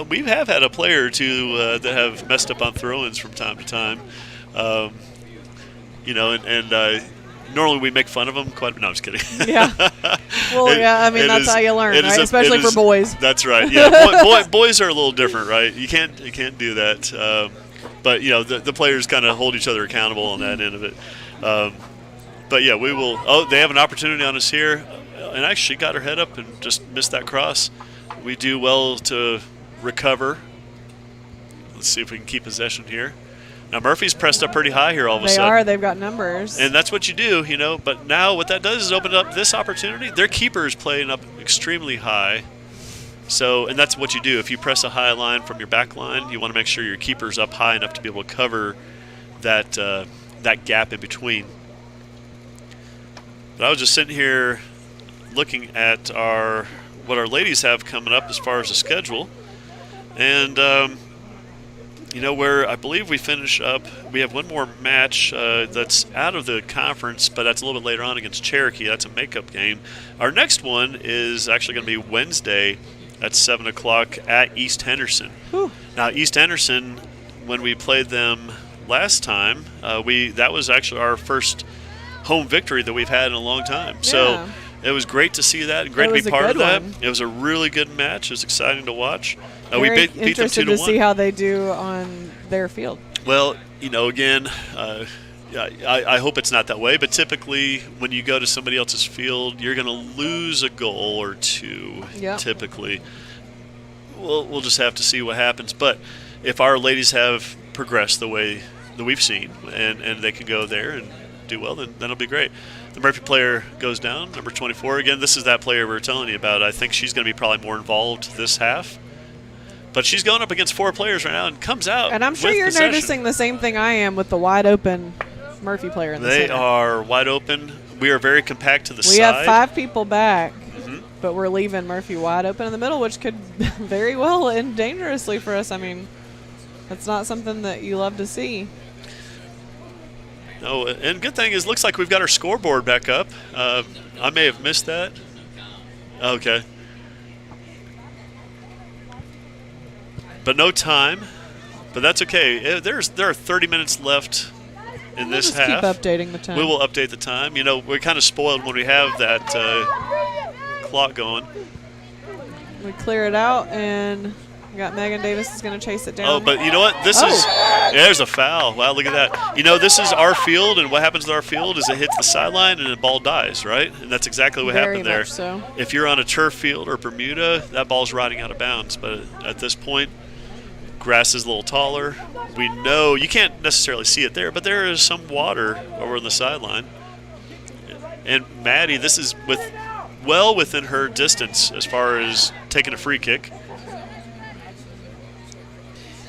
We have had a player or two that have messed up on throw-ins from time to time, normally we make fun of them quite. No, I'm just kidding. Yeah. Well, I mean that's how you learn, right? Especially for boys. That's right. Yeah, boys are a little different, right? You can't do that. But the players kind of hold each other accountable on that end of it. But yeah, we will. Oh, they have an opportunity on us here, and actually got her head up and just missed that cross. We do well to recover. Let's see if we can keep possession here. Now Murphy's pressed up pretty high here all of a They sudden. are. They've got numbers. And that's what you do, you know. But now what that does is open up this opportunity. Their keeper is playing up extremely high. So, and that's what you do. If you press a high line from your back line, you want to make sure your keeper's up high enough to be able to cover that that gap in between. But I was just sitting here looking at what our ladies have coming up as far as the schedule. And you know, where I believe we finish up, we have one more match that's out of the conference, but that's a little bit later on against Cherokee. That's a makeup game. Our next one is actually going to be Wednesday at 7 o'clock at East Henderson. Whew. Now, East Henderson, when we played them last time, that was actually our first home victory that we've had in a long time. So Yeah. it was great to see that, great It to was be a part of good that. one. It was a really good match. It was exciting to watch. We Very beat them interested 2-1. to see how they do on their field. Well, you know, again, I hope it's not that way, but typically when you go to somebody else's field, you're going to lose a goal or two, Yep. typically. We'll just have to see what happens. But if our ladies have progressed the way that we've seen and they can go there and do well, then that'll be great. The Murphy player goes down, number 24. Again, this is that player we were telling you about. I think she's going to be probably more involved this half. But she's going up against 4 players right now and comes out. And I'm sure with you're possession. noticing the same thing I am with the wide open Murphy player in the They center. are wide open. We are very compact to the We side. have 5 people back, Mhm. but we're leaving Murphy wide open in the middle, which could very well end dangerously for us. I mean, that's not something that you love to see. Oh, and good thing is, looks like we've got our scoreboard back up. I may have missed that. Okay. But no time. But that's okay. There are 30 minutes left in We'll this just half. keep updating the time. We will update the time. You know, we're kind of spoiled when we have that clock going. We clear it out, and we got Megan Davis is going to chase it down. Oh, but you know what? This is there's a foul. Wow, look at that. You know, this is our field, and what happens with our field is it hits the sideline and the ball dies, right? And that's exactly what Very happened there. much so. If you're on a turf field or Bermuda, that ball's riding out of bounds. But at this point, grass is a little taller. We know you can't necessarily see it there, but there is some water over on the sideline. And Maddie, this is well within her distance as far as taking a free kick.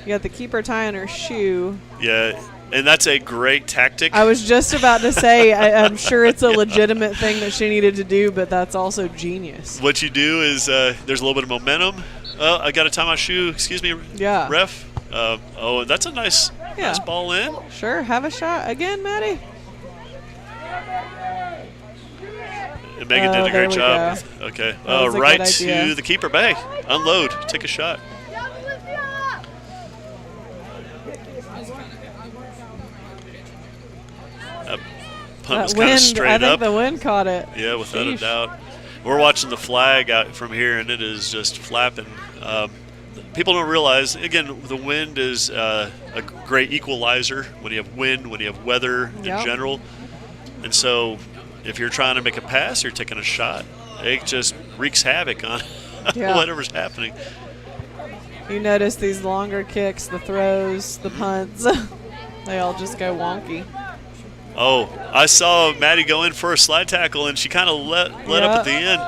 You got the keeper tying her shoe. Yeah, and that's a great tactic. I was just about to say, I'm sure it's a legitimate thing that she needed to do, but that's also genius. What you do is there's a little bit of momentum. Oh, I got to tie my shoe. Excuse me, Yeah. ref. Oh, that's a nice ball in. Sure, have a shot again, Maddie. And Megan did a there great we job. go. Okay. That was a Right good idea. to the keeper. Hey, unload. Take a shot. Punt was That kind of wind, straight I think up. the wind caught it. Yeah, without Sheesh. a doubt. We're watching the flag out from here, and it is just flapping. People don't realize, again, the wind is a great equalizer when you have wind, when you have weather Yep. in general. And so if you're trying to make a pass or taking a shot, it just wreaks havoc on Yeah. whatever's happening. You notice these longer kicks, the throws, the punts, they all just go wonky. Oh, I saw Maddie go in for a slide tackle, and she kind of let up at the end.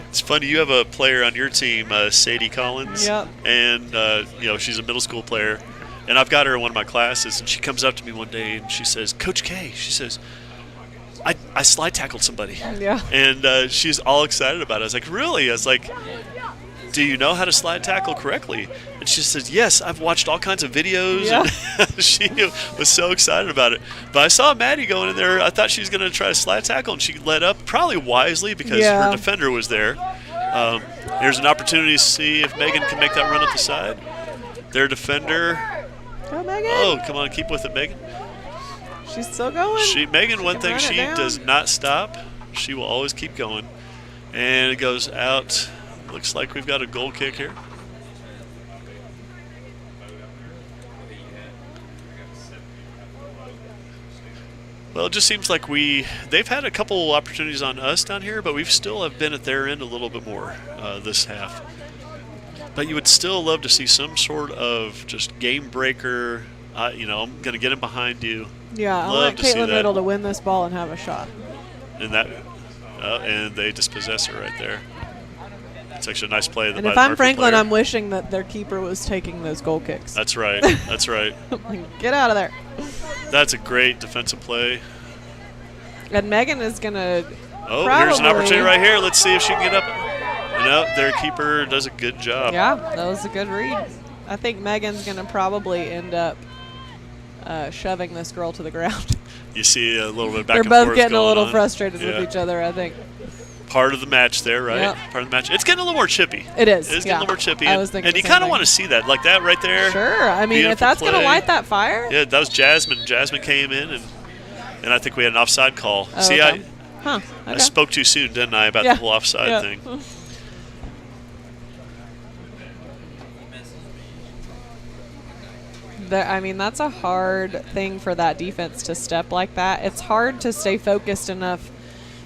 It's funny, you have a player on your team, Sadie Collins, Yep. and you know, she's a middle school player, and I've got her in one of my classes, and she comes up to me one day and she says, "Coach K," she says, I slide tackled somebody. Yeah. And she's all excited about it. I was like, "Really?" I was like, "Do you know how to slide tackle correctly?" And she says, "Yes, I've watched all kinds of videos." Yeah. And she was so excited about it. But I saw Maddie going in there. I thought she was going to try to slide tackle, and she let up, probably wisely because her defender was there. Here's an opportunity to see if Megan can make that run up the side. Their defender. Go, Megan. Oh, come on, keep with it, Megan. She's still going. Megan, one can thing, run it she down. does not stop. She will always keep going. And it goes out. Looks like we've got a goal kick here. Well, it just seems like they've had a couple opportunities on us down here, but we've still have been at their end a little bit more this half. But you would still love to see some sort of just game breaker I'm going to get him behind you. Yeah, I Love want to see Caitlin that. Riddle to win this ball and have a shot. And they dispossess her right there. It's actually a nice play. And if I'm Franklin, I'm wishing that their keeper was taking those goal kicks. That's right. That's right. Get out of there. That's a great defensive play. And Megan is going to here's an opportunity right here. Let's see if she can get up. Their keeper does a good job. Yeah, that was a good read. I think Megan's going to probably end up shoving this girl to the ground. You see a little bit back They're and both forth getting a going little on. frustrated Yeah. with each other, I think. Part of the match there, right? Yep. Part of the match. It's getting a little more chippy. It is. It's getting yeah. a little more chippy. I was thinking and you the kind same of want to see that, like that right there. Sure. I mean, if Beautiful that's going to play. light that fire. Yeah, that was Jasmine. Jasmine came in, and I think we had an offside call. Oh, See, okay. I Okay. spoke too soon, didn't I, about Yeah. the whole offside Yeah. thing? I mean, that's a hard thing for that defense to step like that. It's hard to stay focused enough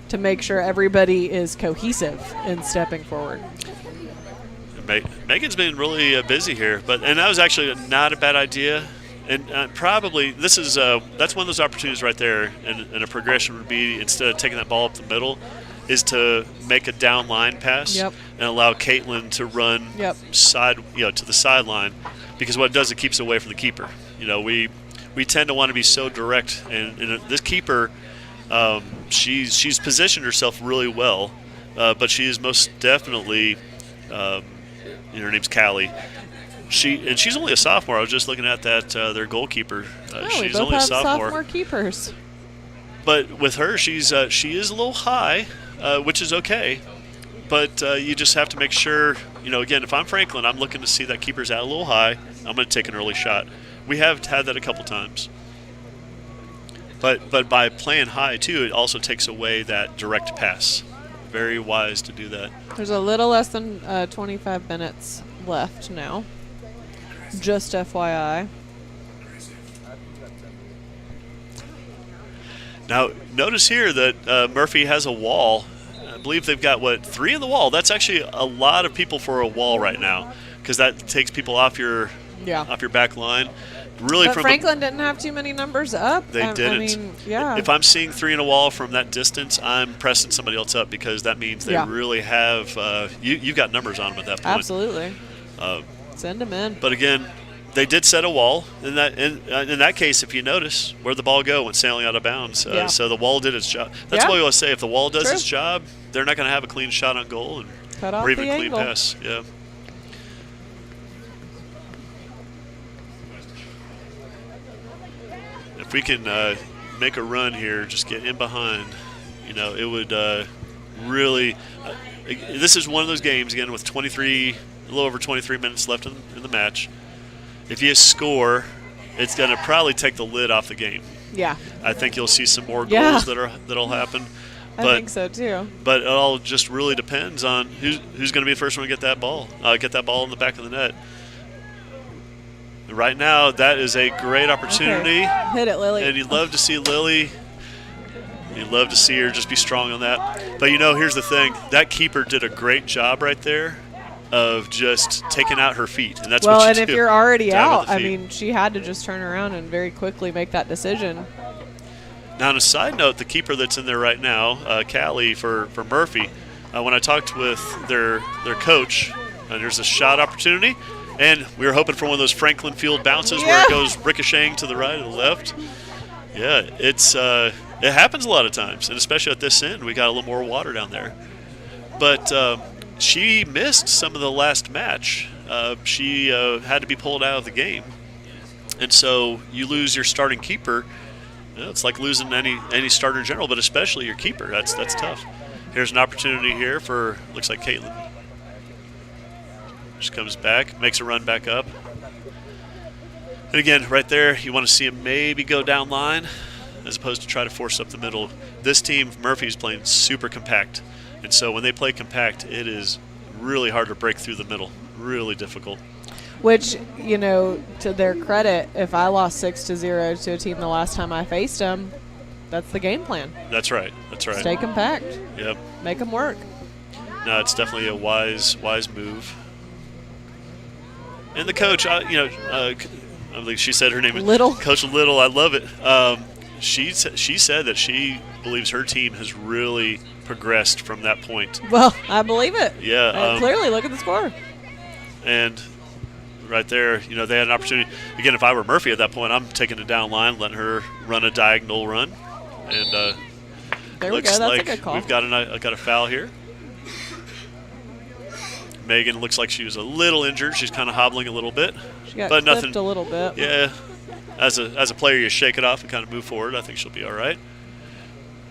to make sure everybody is cohesive in stepping forward. Megan's been really busy here, and that was actually not a bad idea. And probably that's one of those opportunities right there. And a progression would be, instead of taking that ball up the middle, is to make a down line pass Yep. and allow Caitlin to run Yep. to the sideline, because what it does, it keeps away from the keeper. We tend to want to be so direct, and this keeper, she's positioned herself really well, but she is most definitely, her name's Callie. She's only a sophomore. I was just looking at that their goalkeeper. We She's both only a have sophomore. keepers. But with her, she is a little high, which is okay. But you just have to make sure, again, if I'm Franklin, I'm looking to see that keeper's out a little high. I'm going to take an early shot. We have had that a couple times. But by playing high, too, it also takes away that direct pass. Very wise to do that. There's a little less than 25 minutes left now. Just FYI. Now, notice here that Murphy has a wall. I believe they've got, 3 in the wall. That's actually a lot of people for a wall right now, because that takes people off your back line. Really, But Franklin didn't have too many numbers up. They didn't. I mean, yeah. If I'm seeing 3 in a wall from that distance, I'm pressing somebody else up, because that means they really have you've got numbers on them at that point. Absolutely. Send them in. But again, they did set a wall. In that case, if you notice, where'd the ball go? Went sailing out of bounds. So the wall did its job. That's what we always say. If the wall does its job, they're not going to have a clean shot on goal or even a clean pass. Yeah. If we can make a run here, just get in behind, it would really. This is one of those games, again, with a little over 23 minutes left in the match. If you score, it's going to probably take the lid off the game. Yeah. I think you'll see some more goals that'll happen. I think so too. But it all just really depends on who's going to be the first one to get that ball in the back of the net. Right now, that is a great opportunity. Okay. Hit it, Lily. And you'd love to see Lily. You'd love to see her just be strong on that. But here's the thing: that keeper did a great job right there of just taking out her feet, and that's what you do. Well, and if you're already Dive with out, the feet. I mean, she had to just turn around and very quickly make that decision. Now, on a side note, the keeper that's in there right now, Callie for Murphy, when I talked with their coach, there's a shot opportunity, and we were hoping for one of those Franklin Field bounces where it goes ricocheting to the right or the left. Yeah, it happens a lot of times, and especially at this end, we got a little more water down there. But she missed some of the last match. She had to be pulled out of the game, and so you lose your starting keeper. It's like losing any starter in general, but especially your keeper. That's tough. Here's an opportunity here for, looks like Caitlin. Just comes back, makes a run back up. And again, right there, you want to see him maybe go down line as opposed to try to force up the middle. This team, Murphy's playing super compact. And so when they play compact, it is really hard to break through the middle. Really difficult. Which, to their credit, if I lost 6-0 to a team the last time I faced them, that's the game plan. That's right. Stay compact. Yep. Make them work. No, it's definitely a wise move. And the coach, I'm I think she said her name is Little. Coach Little. I love it. She said that she believes her team has really progressed from that point. Well, I believe it. Yeah. Clearly, look at the score. And right there, they had an opportunity. Again, if I were Murphy at that point, I'm taking it down line, letting her run a diagonal run. And there we go. That's like a good call. we've got a foul here. Megan looks like she was a little injured. She's kind of hobbling a little bit. She got but clipped nothing. a little bit. Yeah. As a player, you shake it off and kind of move forward. I think she'll be all right.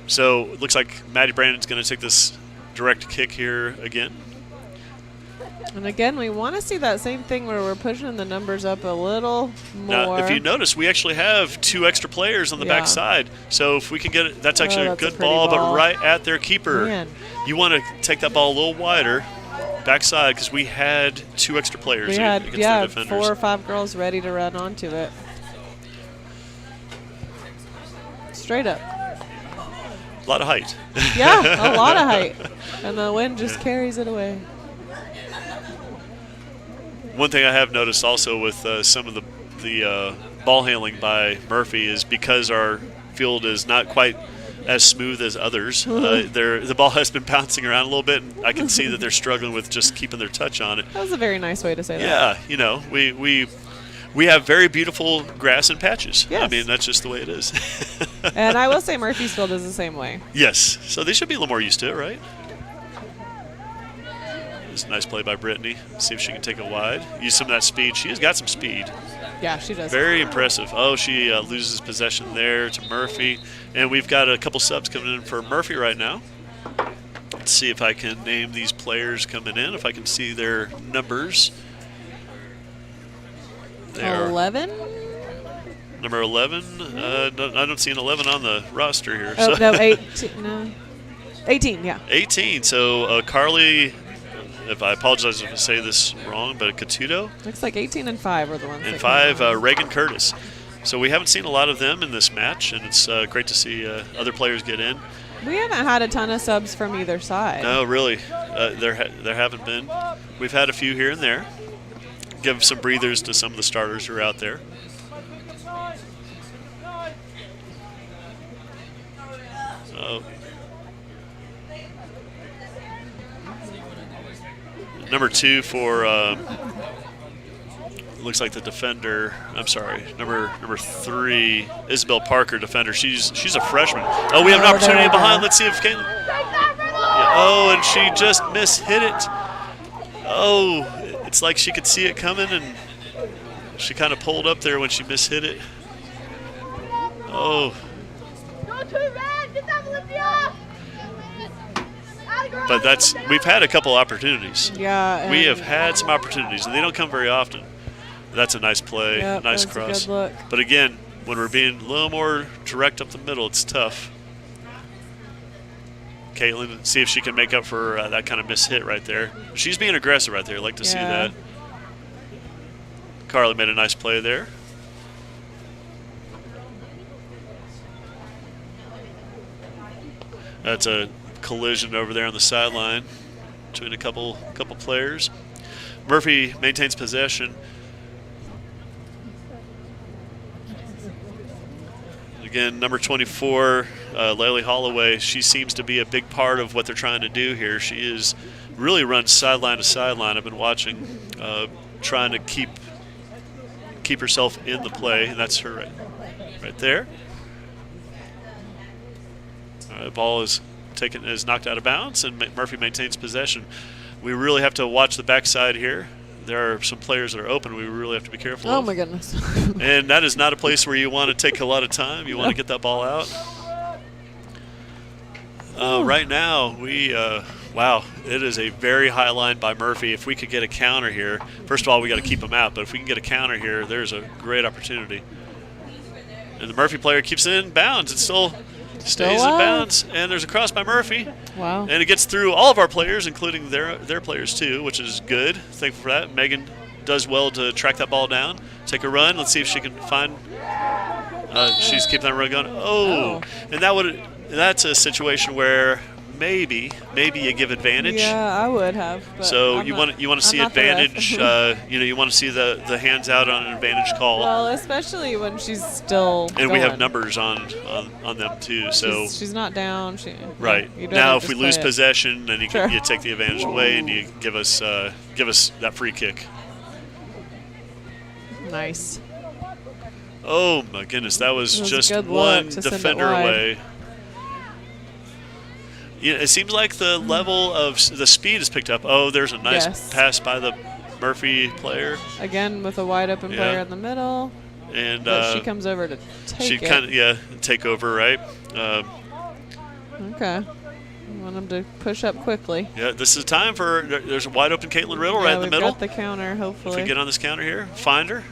So it looks like Maddie Brandon's going to take this direct kick here again. And again, we want to see that same thing where we're pushing the numbers up a little more. Now, if you notice, we actually have 2 extra players on the back side. So if we can get it, that's actually a good ball, but right at their keeper. Man. You want to take that ball a little wider, backside, because we had 2 extra players We had, against their defenders. 4 or 5 girls ready to run onto it. Straight up. A lot of height. Yeah, a lot of height. And the wind just carries it away. One thing I have noticed also with some of the ball handling by Murphy is because our field is not quite as smooth as others. The ball has been bouncing around a little bit, and I can see that they're struggling with just keeping their touch on it. That was a very nice way to say that. Yeah, we have very beautiful grass and patches. Yes. I mean, that's just the way it is. And I will say Murphy's field is the same way. Yes, so they should be a little more used to it, right? It's a nice play by Brittany. See if she can take it wide. Use some of that speed. She has got some speed. Yeah, she does. Very impressive. Oh, she loses possession there to Murphy. And we've got a couple subs coming in for Murphy right now. Let's see if I can name these players coming in, if I can see their numbers. They are 11? number 11. No, I don't see an 11 on the roster here. Oh, So. no, 18. No. 18, yeah. 18. So Carly, if I apologize if I say this wrong, but Catuto. Looks like 18 and 5 are the ones. And that 5, came out. Reagan Curtis. So we haven't seen a lot of them in this match, and it's great to see other players get in. We haven't had a ton of subs from either side. No, really. There haven't been. We've had a few here and there. Give some breathers to some of the starters who are out there. So, number 2 for looks like the defender. I'm sorry, number 3, Isabel Parker, defender. She's a freshman. Oh, we have an opportunity behind. Let's see if Caitlin. Yeah. Oh, and she just hit it. Oh, it's like she could see it coming, and she kind of pulled up there when she hit it. Oh. But we've had a couple opportunities. Yeah. We have had some opportunities, and they don't come very often. That's a nice play, Yep, nice that's a cross. good look. But again, when we're being a little more direct up the middle, it's tough. Caitlin, see if she can make up for that kind of hit right there. She's being aggressive right there. I'd like to see that. Carly made a nice play there. That's a collision over there on the sideline between a couple players. Murphy maintains possession. Again, number 24, Laylee Holloway, she seems to be a big part of what they're trying to do here. She is really runs sideline to sideline. I've been watching, trying to keep herself in the play, and that's her right there. The ball is knocked out of bounds, and Murphy maintains possession. We really have to watch the backside here. There are some players that are open. We really have to be careful. Oh, my goodness. And that is not a place where you want to take a lot of time. You want to get that ball out. Right now, wow, it is a very high line by Murphy. If we could get a counter here, first of all, we got to keep them out. But if we can get a counter here, there's a great opportunity. And the Murphy player keeps it in bounds. It still stays in bounds, and there's a cross by Murphy. Wow. And it gets through all of our players, including their players too, which is good. Thankful for that. Megan does well to track that ball down, take a run. Let's see if she can find. She's keeping that run going. Oh, and that's a situation where maybe you give advantage. Yeah, I would have. But So I'm you not- want to see I'm not the ref. advantage. You want to see the hands out on an advantage call. Well, especially when she's still. And we have going. numbers on them too. So She's not down. right you don't now, have if to we lose play it. possession, then Sure. you take the advantage away and you give us that free kick. Nice. Oh my goodness, that was It was just good one luck to send it defender wide. away. Yeah, it seems like the level of the speed is picked up. Oh, there's a nice Yes. pass by the Murphy player, Again with a wide open Yeah. player in the middle. and But she comes over to take she it. kind of take over, right? Okay. I want them to push up quickly. Yeah, this is time for. There's a wide open Caitlin Riddle Yeah, right in the we've middle. got the counter, If hopefully. we get on this counter here, find her.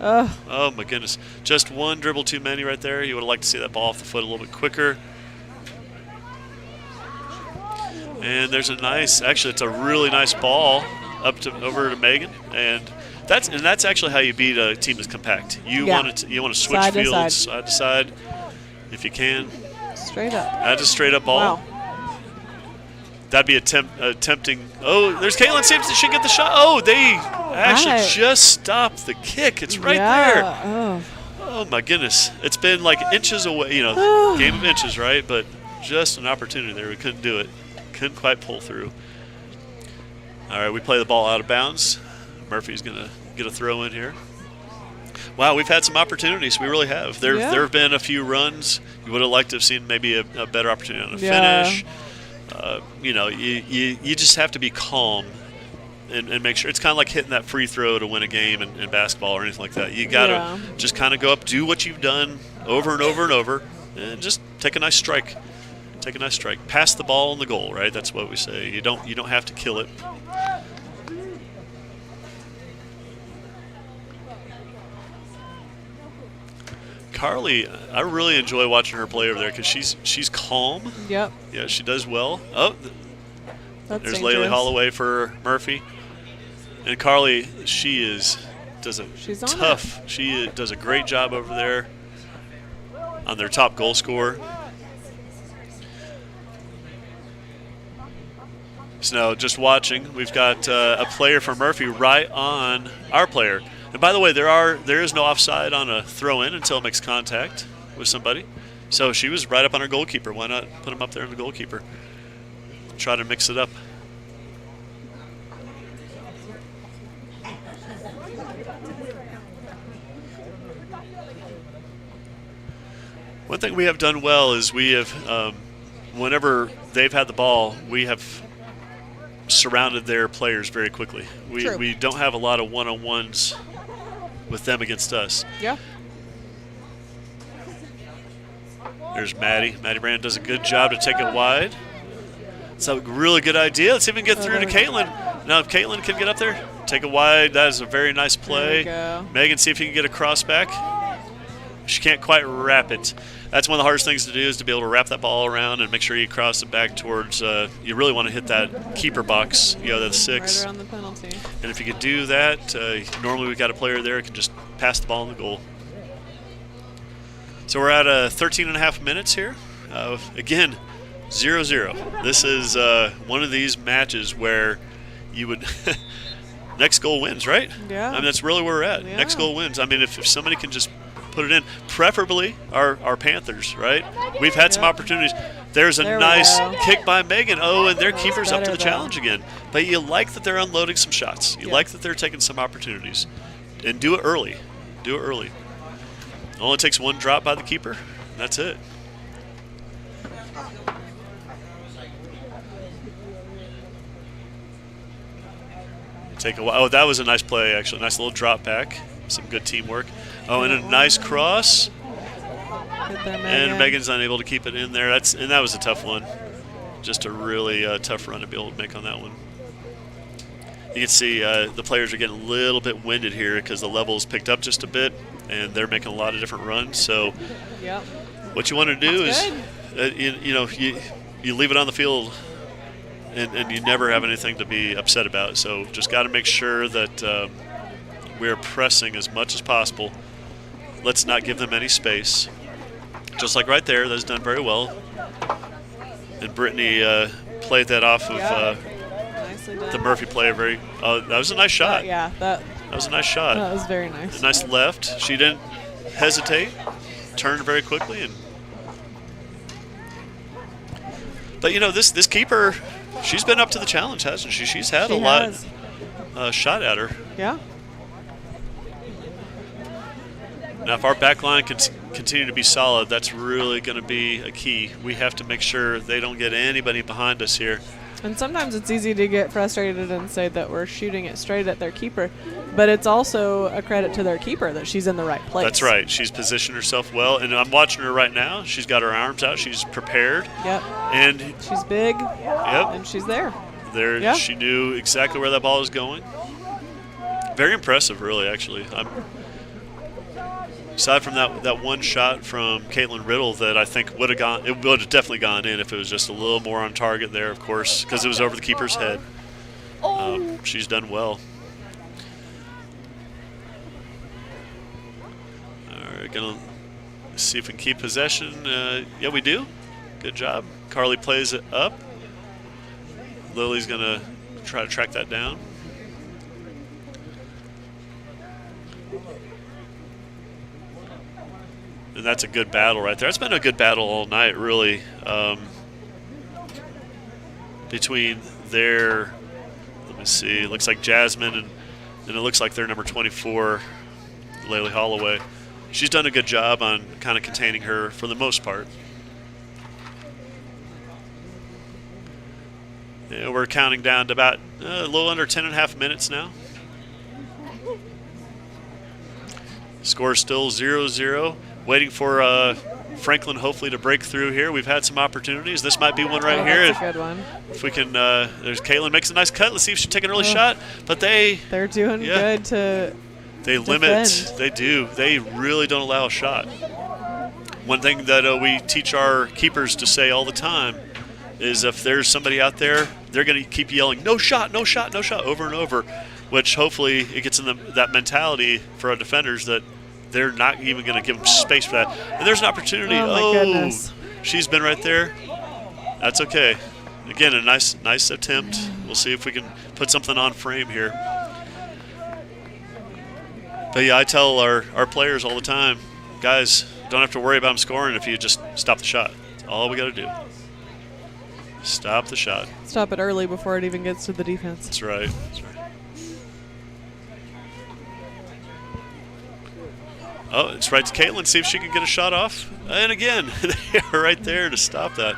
Ugh. Oh my goodness, just one dribble too many right there. You would have liked to see that ball off the foot a little bit quicker. And there's actually it's a really nice ball over to Megan, and that's actually how you beat a team that's compact. You Yeah. want to switch Side to fields side. side to side if you can. Straight up. That's a straight up ball. Wow. That'd be tempting. Oh, there's Caitlin Simpson. She get the shot. Oh, they actually Right. just stopped the kick. It's right Yeah. there. Oh. Oh my goodness, it's been like inches away. Game of inches, right? But just an opportunity there. We couldn't do it. Couldn't quite pull through. All right, we play the ball out of bounds. Murphy's gonna get a throw in here. Wow, we've had some opportunities. We really have. There have been a few runs. You would have liked to have seen maybe a better opportunity on a finish. You just have to be calm and make sure. It's kind of like hitting that free throw to win a game in basketball or anything like that. You got to just kind of go up, do what you've done over and over and over, and just take a nice strike. Take a nice strike. Pass the ball on the goal, right? That's what we say. You don't have to kill it. Carly, I really enjoy watching her play over there because she's calm. Yep. Yeah, she does well. Oh, That's there's dangerous. Laylee Holloway for Murphy. And Carly, she's on tough. She does a great job over there on their top goal scorer. So now, just watching, we've got a player for Murphy right on our player. And by the way, there is no offside on a throw-in until it makes contact with somebody. So she was right up on her goalkeeper. Why not put him up there in the goalkeeper? Try to mix it up. One thing we have done well is we have, whenever they've had the ball, we have surrounded their players very quickly. We don't have a lot of one-on-ones with them against us. Yeah. There's Maddie. Maddie Brand does a good job to take it wide. It's a really good idea. Let's see if we can get through to Caitlin. Now, if Caitlin can get up there, take it wide. That is a very nice play. There we go. Megan, see if you can get a cross back. She can't quite wrap it. That's one of the hardest things to do is to be able to wrap that ball around and make sure you cross it back towards. You really want to hit that keeper box. That's 6. Right around the penalty. And if you could do that, normally we've got a player there who can just pass the ball in the goal. So we're at 13 and a half minutes here. Again, 0-0. This is one of these matches where you would next goal wins, right? Yeah. I mean, that's really where we're at. Yeah. Next goal wins. I mean, if somebody can just put it in, preferably our Panthers, right? We've had some opportunities. There's a There we nice go. kick by Megan. Oh, and their That was keeper's up to the better, though. challenge again. But you like that they're unloading some shots. You like that they're taking some opportunities. And do it early. Do it early. Only takes one drop by the keeper. That's it. Take a while. Oh, that was a nice play, actually. Nice little drop back. Some good teamwork. Oh, and a nice cross. Good there, Megan. And Megan's unable to keep it in there. That was a tough one. Just a really tough run to be able to make on that one. You can see the players are getting a little bit winded here because the level's picked up just a bit, and they're making a lot of different runs. So Yep. what you want to do That's is, you leave it on the field, and you never have anything to be upset about. So just got to make sure that we're pressing as much as possible. Let's not give them any space. Just like right there, that's done very well. And Brittany played that off of Nicely done. the Murphy play. That was a nice shot. That was a nice shot. That was very nice. A nice left. She didn't hesitate. Turned very quickly. But you know, this keeper, she's been up to the challenge, hasn't she? She's had a lot shot at her. Yeah. Now, if our back line can continue to be solid, that's really going to be a key. We have to make sure they don't get anybody behind us here. And sometimes it's easy to get frustrated and say that we're shooting it straight at their keeper, but it's also a credit to their keeper that she's in the right place. That's right. She's positioned herself well, and I'm watching her right now. She's got her arms out. She's prepared. Yep. And she's big. Yep. And she's there. Yep. She knew exactly where that ball was going. Very impressive, really, actually. Aside from that one shot from Caitlin Riddle that I think would have definitely gone in if it was just a little more on target there, of course, because it was over the keeper's head. She's done well. All right, gonna see if we can keep possession. Yeah, we do. Good job. Carly plays it up. Lily's gonna try to track that down. And that's a good battle right there. It's been a good battle all night, really, between their, let me see, it looks like Jasmine and it looks like their number 24, Laylee Holloway. She's done a good job on kind of containing her for the most part. Yeah, we're counting down to about a little under 10.5 minutes now. Score still 0-0. Waiting for Franklin hopefully to break through here. We've had some opportunities. This might be one right here. That's a good one. If we can, there's Caitlin makes a nice cut. Let's see if she can take an early shot. But they're doing good to They limit. They do. They really don't allow a shot. One thing that we teach our keepers to say all the time is if there's somebody out there, they're going to keep yelling, no shot, no shot, no shot, over and over, which hopefully it gets in that mentality for our defenders that they're not even going to give them space for that. And there's an opportunity. Oh, my goodness. She's been right there. That's okay. Again, a nice attempt. We'll see if we can put something on frame here. But yeah, I tell our players all the time, guys, don't have to worry about them scoring if you just stop the shot. That's all we got to do. Stop the shot. Stop it early before it even gets to the defense. That's right. That's right. Oh, it's right to Caitlin. See if she can get a shot off. And again, they are right there to stop that.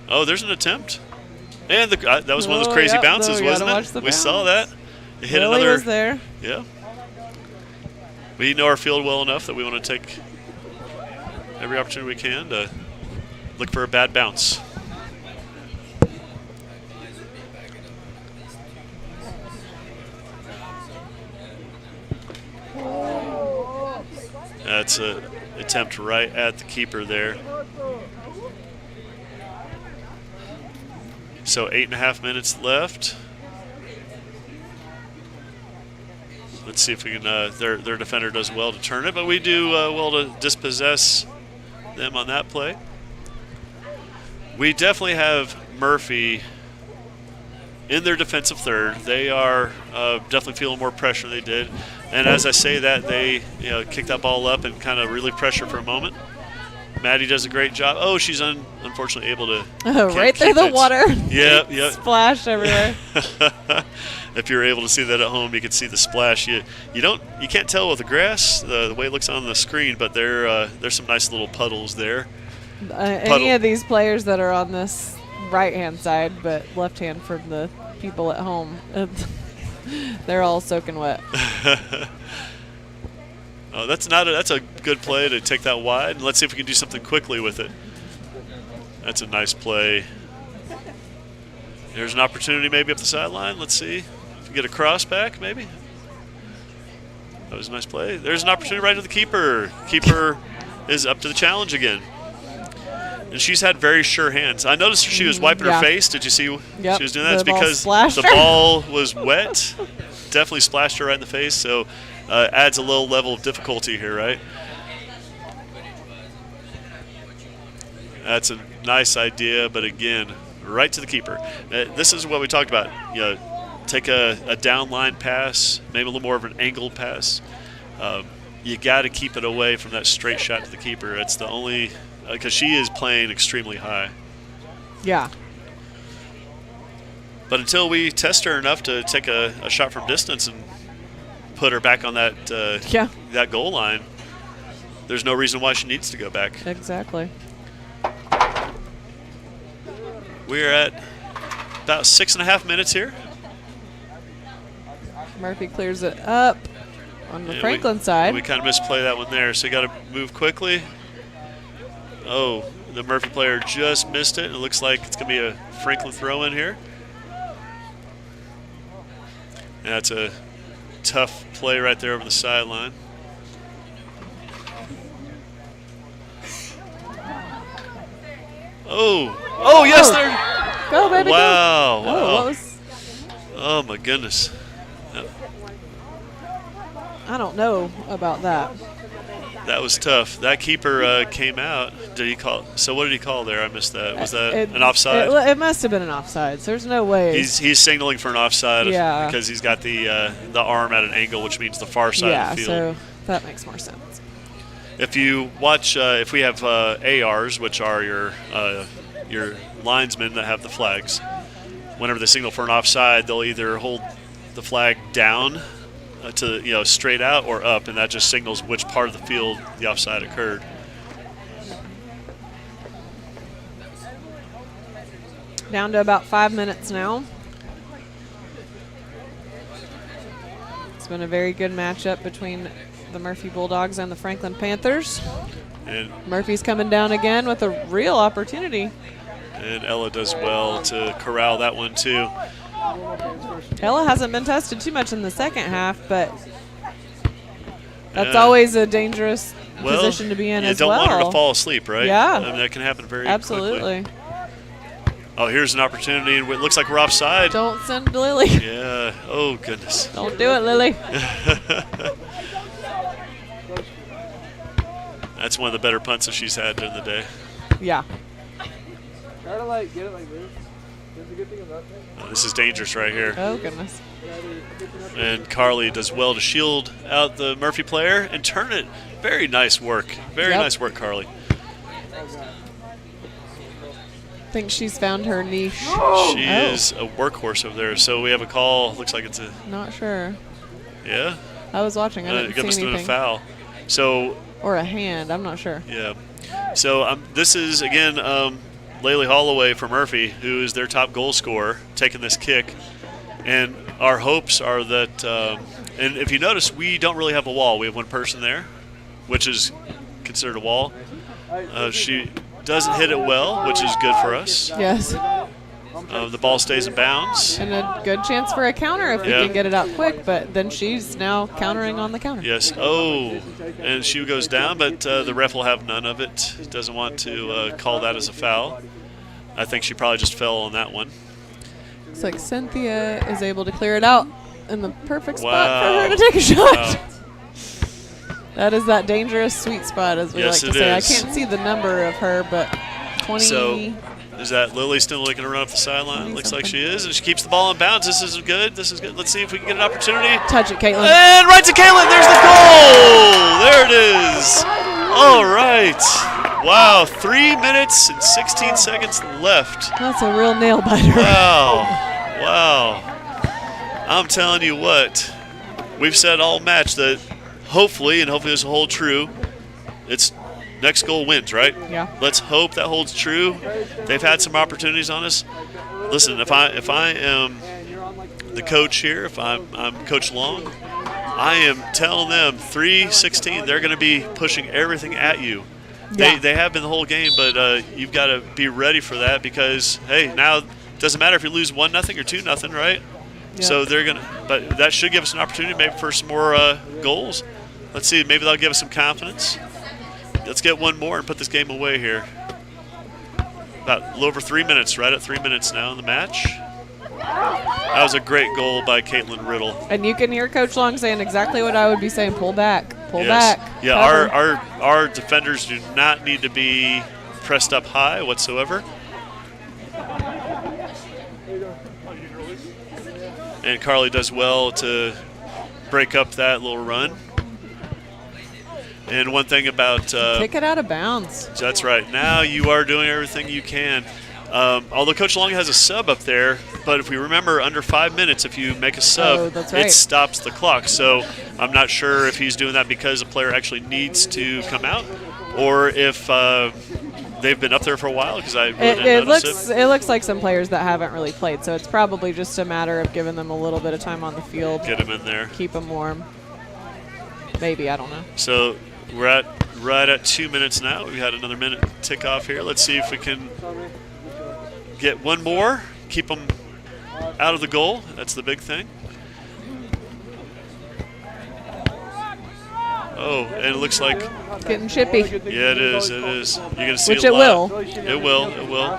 Oh, there's an attempt. And that was one of those crazy bounces, wasn't it? We saw that. It hit Lily another. Was there. Yeah. We know our field well enough that we want to take every opportunity we can to look for a bad bounce. That's an attempt right at the keeper there. So 8.5 minutes left. Let's see if we can, their defender does well to turn it, but we do well to dispossess them on that play. We definitely have Murphy in their defensive third. They are definitely feeling more pressure than they did. And as I say that, they kick that ball up and kind of relieve pressure for a moment. Maddie does a great job. Oh, she's unfortunately able to right through the water. Yeah. Splash everywhere. If you're able to see that at home, you can see the splash. You can't tell with the grass the way it looks on the screen, but there's some nice little puddles there. Any of these players that are on this right-hand side, but left-hand for the people at home, they're all soaking wet. Oh, that's a good play to take that wide. And let's see if we can do something quickly with it. That's a nice play. There's an opportunity maybe up the sideline. Let's see if we get a cross back maybe. That was a nice play. There's an opportunity right to the keeper. Keeper is up to the challenge again. And she's had very sure hands. I noticed she was wiping her face. Did you see yep. she was doing that? It's because the ball was wet. Definitely splashed her right in the face. So adds a little level of difficulty here, right? That's a nice idea, but again, right to the keeper. This is what we talked about. Take a down line pass, maybe a little more of an angled pass. You got to keep it away from that straight shot to the keeper. It's the only because she is playing extremely high. Yeah. But until we test her enough to take a shot from distance and put her back on that that goal line, there's no reason why she needs to go back. Exactly. We're at about 6.5 minutes here. Murphy clears it up on the Franklin side. We kind of misplay that one there, so you got to move quickly. Oh, the Murphy player just missed it. It looks like it's going to be a Franklin throw in here. Yeah, that's a tough play right there over the sideline. Oh, yes, there. Go, baby, wow, go. wow. Oh, what was? Oh, my goodness. I don't know about that. That was tough. That keeper came out. Did he call? So what did he call there? I missed that. Was that an offside? It must have been an offside. So there's no way. He's signaling for an offside because he's got the arm at an angle, which means the far side of the field. Yeah, so that makes more sense. If you watch, if we have ARs, which are your linesmen that have the flags, whenever they signal for an offside, they'll either hold the flag down to straight out or up, and that just signals which part of the field the offside occurred. Down to about 5 minutes now. It's been a very good matchup between the Murphy Bulldogs and the Franklin Panthers. And Murphy's coming down again with a real opportunity. And Ella does well to corral that one too. Ella hasn't been tested too much in the second half, but that's always a dangerous position to be in as well. You don't want her to fall asleep, right? Yeah. I mean, that can happen very Absolutely. quickly. Oh, here's an opportunity, and it looks like we're offside. Don't send Lily. Yeah. Oh, goodness. Don't do it, Lily. That's one of the better punts that she's had during the day. Yeah. Try to get it like this. That's a good thing about that. This is dangerous right here. Oh, goodness. And Carly does well to shield out the Murphy player and turn it. Very nice work. Very nice work, Carly. I think she's found her niche. She is a workhorse over there. So we have a call. Looks like it's a. Not sure. Yeah. I was watching. I didn't see must have been a anything. foul. So. Or a hand. I'm not sure. Yeah. So this is again Laylee Holloway for Murphy, who is their top goal scorer, taking this kick. And our hopes are that, and if you notice, we don't really have a wall. We have one person there, which is considered a wall. She doesn't hit it well, which is good for us. Yes. The ball stays in bounds. And a good chance for a counter if we can get it out quick, but then she's now countering on the counter. Yes. Oh, and she goes down, but the ref will have none of it. Doesn't want to call that as a foul. I think she probably just fell on that one. Looks like Cynthia is able to clear it out in the perfect spot for her to take a shot. Wow. That is that dangerous sweet spot, as we like to say. Is. I can't see the number of her, but 20. So is that Lily still looking to run up the sideline? Looks like she is, and she keeps the ball in bounds. This is good. This is good. Let's see if we can get an opportunity. Touch it, Caitlin. And right to Caitlin. There's the goal. There it is. All right. Wow. 3 minutes and 16 seconds left. That's a real nail biter. Wow. Wow. I'm telling you what. We've said all match that hopefully this will hold true. It's next goal wins, right? Yeah. Let's hope that holds true. They've had some opportunities on us. Listen, if I am the coach here, if I'm Coach Long, I am telling them 3-16. They're going to be pushing everything at you. Yeah. They have been the whole game, but you've got to be ready for that because hey, now it doesn't matter if you lose 1-0 or 2-0, right? Yeah. So they're gonna, but that should give us an opportunity maybe for some more goals. Let's see, maybe that'll give us some confidence. Let's get one more and put this game away here. About a little over 3 minutes, right at 3 minutes now in the match. That was a great goal by Caitlin Riddle. And you can hear Coach Long saying exactly what I would be saying. Pull back. Pull back. Yeah, our defenders do not need to be pressed up high whatsoever. And Carly does well to break up that little run. And one thing about kick it out of bounds. That's right. Now you are doing everything you can. Although Coach Long has a sub up there, but if we remember, under 5 minutes, if you make a sub, it stops the clock. So I'm not sure if he's doing that because a player actually needs to come out, or if they've been up there for a while. Because I really didn't notice it. It looks like some players that haven't really played, so it's probably just a matter of giving them a little bit of time on the field. Get them in there. Keep them warm. Maybe, I don't know. So we're right at 2 minutes now. We had another minute tick off here. Let's see if we can get one more, keep them out of the goal. That's the big thing. Oh, and it looks like getting chippy. Yeah, it is. It is. You're gonna see which a it lot. will. It will. It will.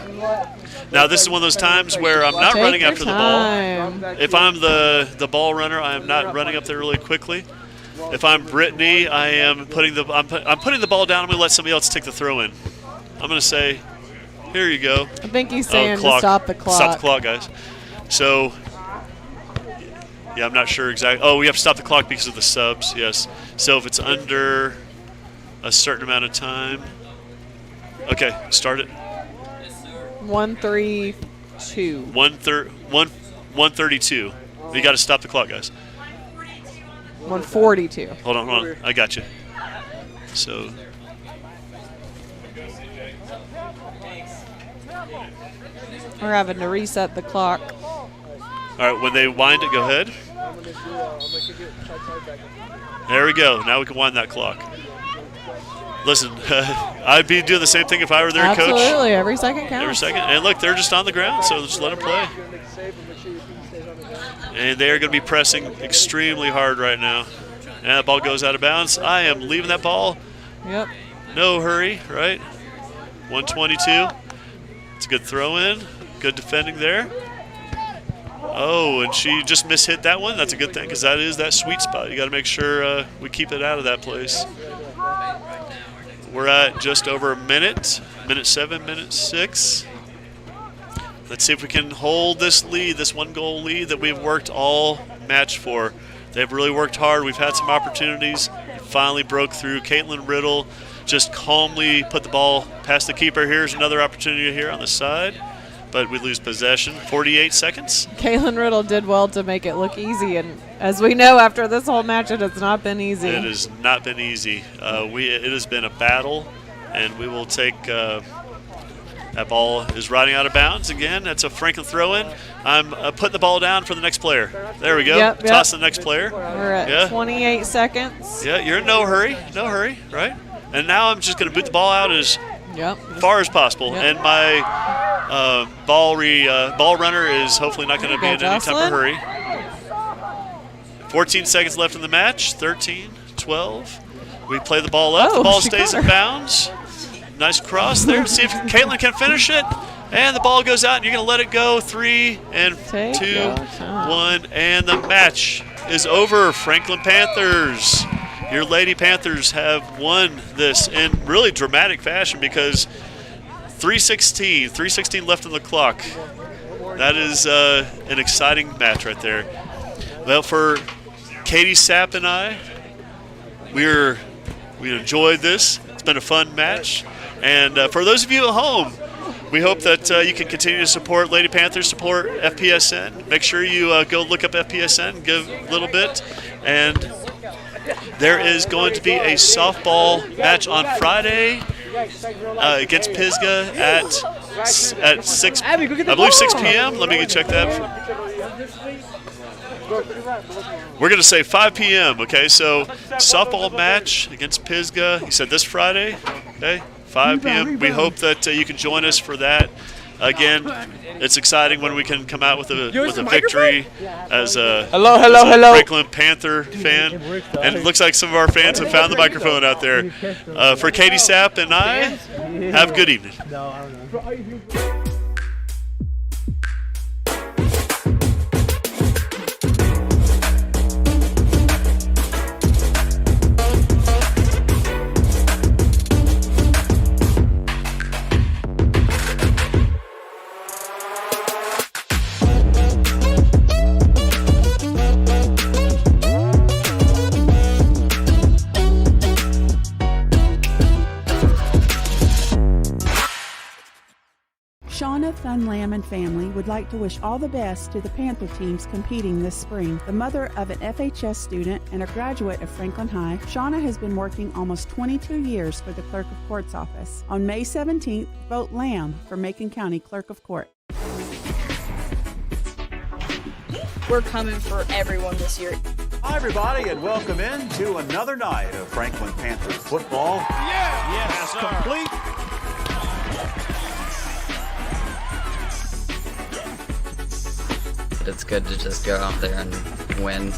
Now this is one of those times where I'm not running after the ball. If I'm the ball runner, I am not running up there really quickly. If I'm Brittany, I am putting the I'm putting the ball down. I'm gonna let somebody else take the throw in. I'm gonna say, here you go. I think he's saying to stop the clock. Stop the clock, guys. So, yeah, I'm not sure exactly. Oh, we have to stop the clock because of the subs, yes. So if it's under a certain amount of time. Okay, start it. 132. 132. You got to stop the clock, guys. 142. Hold on. I got you. So. We're having to reset the clock. All right, when they wind it, go ahead. There we go. Now we can wind that clock. Listen, I'd be doing the same thing if I were their coach. Absolutely, every second counts. Every second. And look, they're just on the ground, so just let them play. And they are going to be pressing extremely hard right now. And that ball goes out of bounds. I am leaving that ball. Yep. No hurry, right? 122. It's a good throw in. Good defending there. Oh, and she just mishit that one. That's a good thing because that is that sweet spot. You got to make sure we keep it out of that place. We're at just over a minute. Minute 7, minute 6. Let's see if we can hold this lead, this 1-goal lead that we've worked all match for. They've really worked hard. We've had some opportunities. Finally broke through. Caitlin Riddle just calmly put the ball past the keeper. Here's another opportunity here on the side, but we lose possession. 48 seconds. Caitlin Riddle did well to make it look easy, and as we know after this whole match, it has not been easy. It has not been easy. It has been a battle, and we will take that ball is riding out of bounds again. That's a Franklin throw-in. I'm putting the ball down for the next player. There we go. Yep. Toss the next player. We're at 28 seconds. Yeah, you're in no hurry, right? And now I'm just going to boot the ball out as far as possible. Yep. And my ball runner is hopefully not going to be in any type of hurry. 14 seconds left in the match. 13, 12. We play the ball up. The ball stays in bounds. Nice cross there. See if Caitlin can finish it. And the ball goes out, and you're going to let it go. 3 and 2, 1. And the match is over. Franklin Panthers. Your Lady Panthers have won this in really dramatic fashion because 3:16 left on the clock. That is an exciting match right there. Well, for Katie Sapp and I, we enjoyed this. It's been a fun match. And for those of you at home, we hope that you can continue to support Lady Panthers, support FPSN. Make sure you go look up FPSN, give a little bit. And there is going to be a softball match on Friday against Pisgah at 6. I believe 6 p.m. Let me check that. We're going to say 5 p.m. Okay, so softball match against Pisgah. You said this Friday. Okay, 5 p.m. We hope that you can join us for that. Again, it's exciting when we can come out with a victory as a Franklin Panther fan. And it looks like some of our fans have found the microphone out there. For Katie Sapp and I, have a good evening. son, Lamb, and family would like to wish all the best to the Panther teams competing this spring. The mother of an FHS student and a graduate of Franklin High, Shauna has been working almost 22 years for the Clerk of Court's office. On May 17th, vote Lamb for Macon County Clerk of Court. We're coming for everyone this year. Hi, everybody, and welcome in to another night of Franklin Panthers football. Yes, complete. It's good to just go out there and win.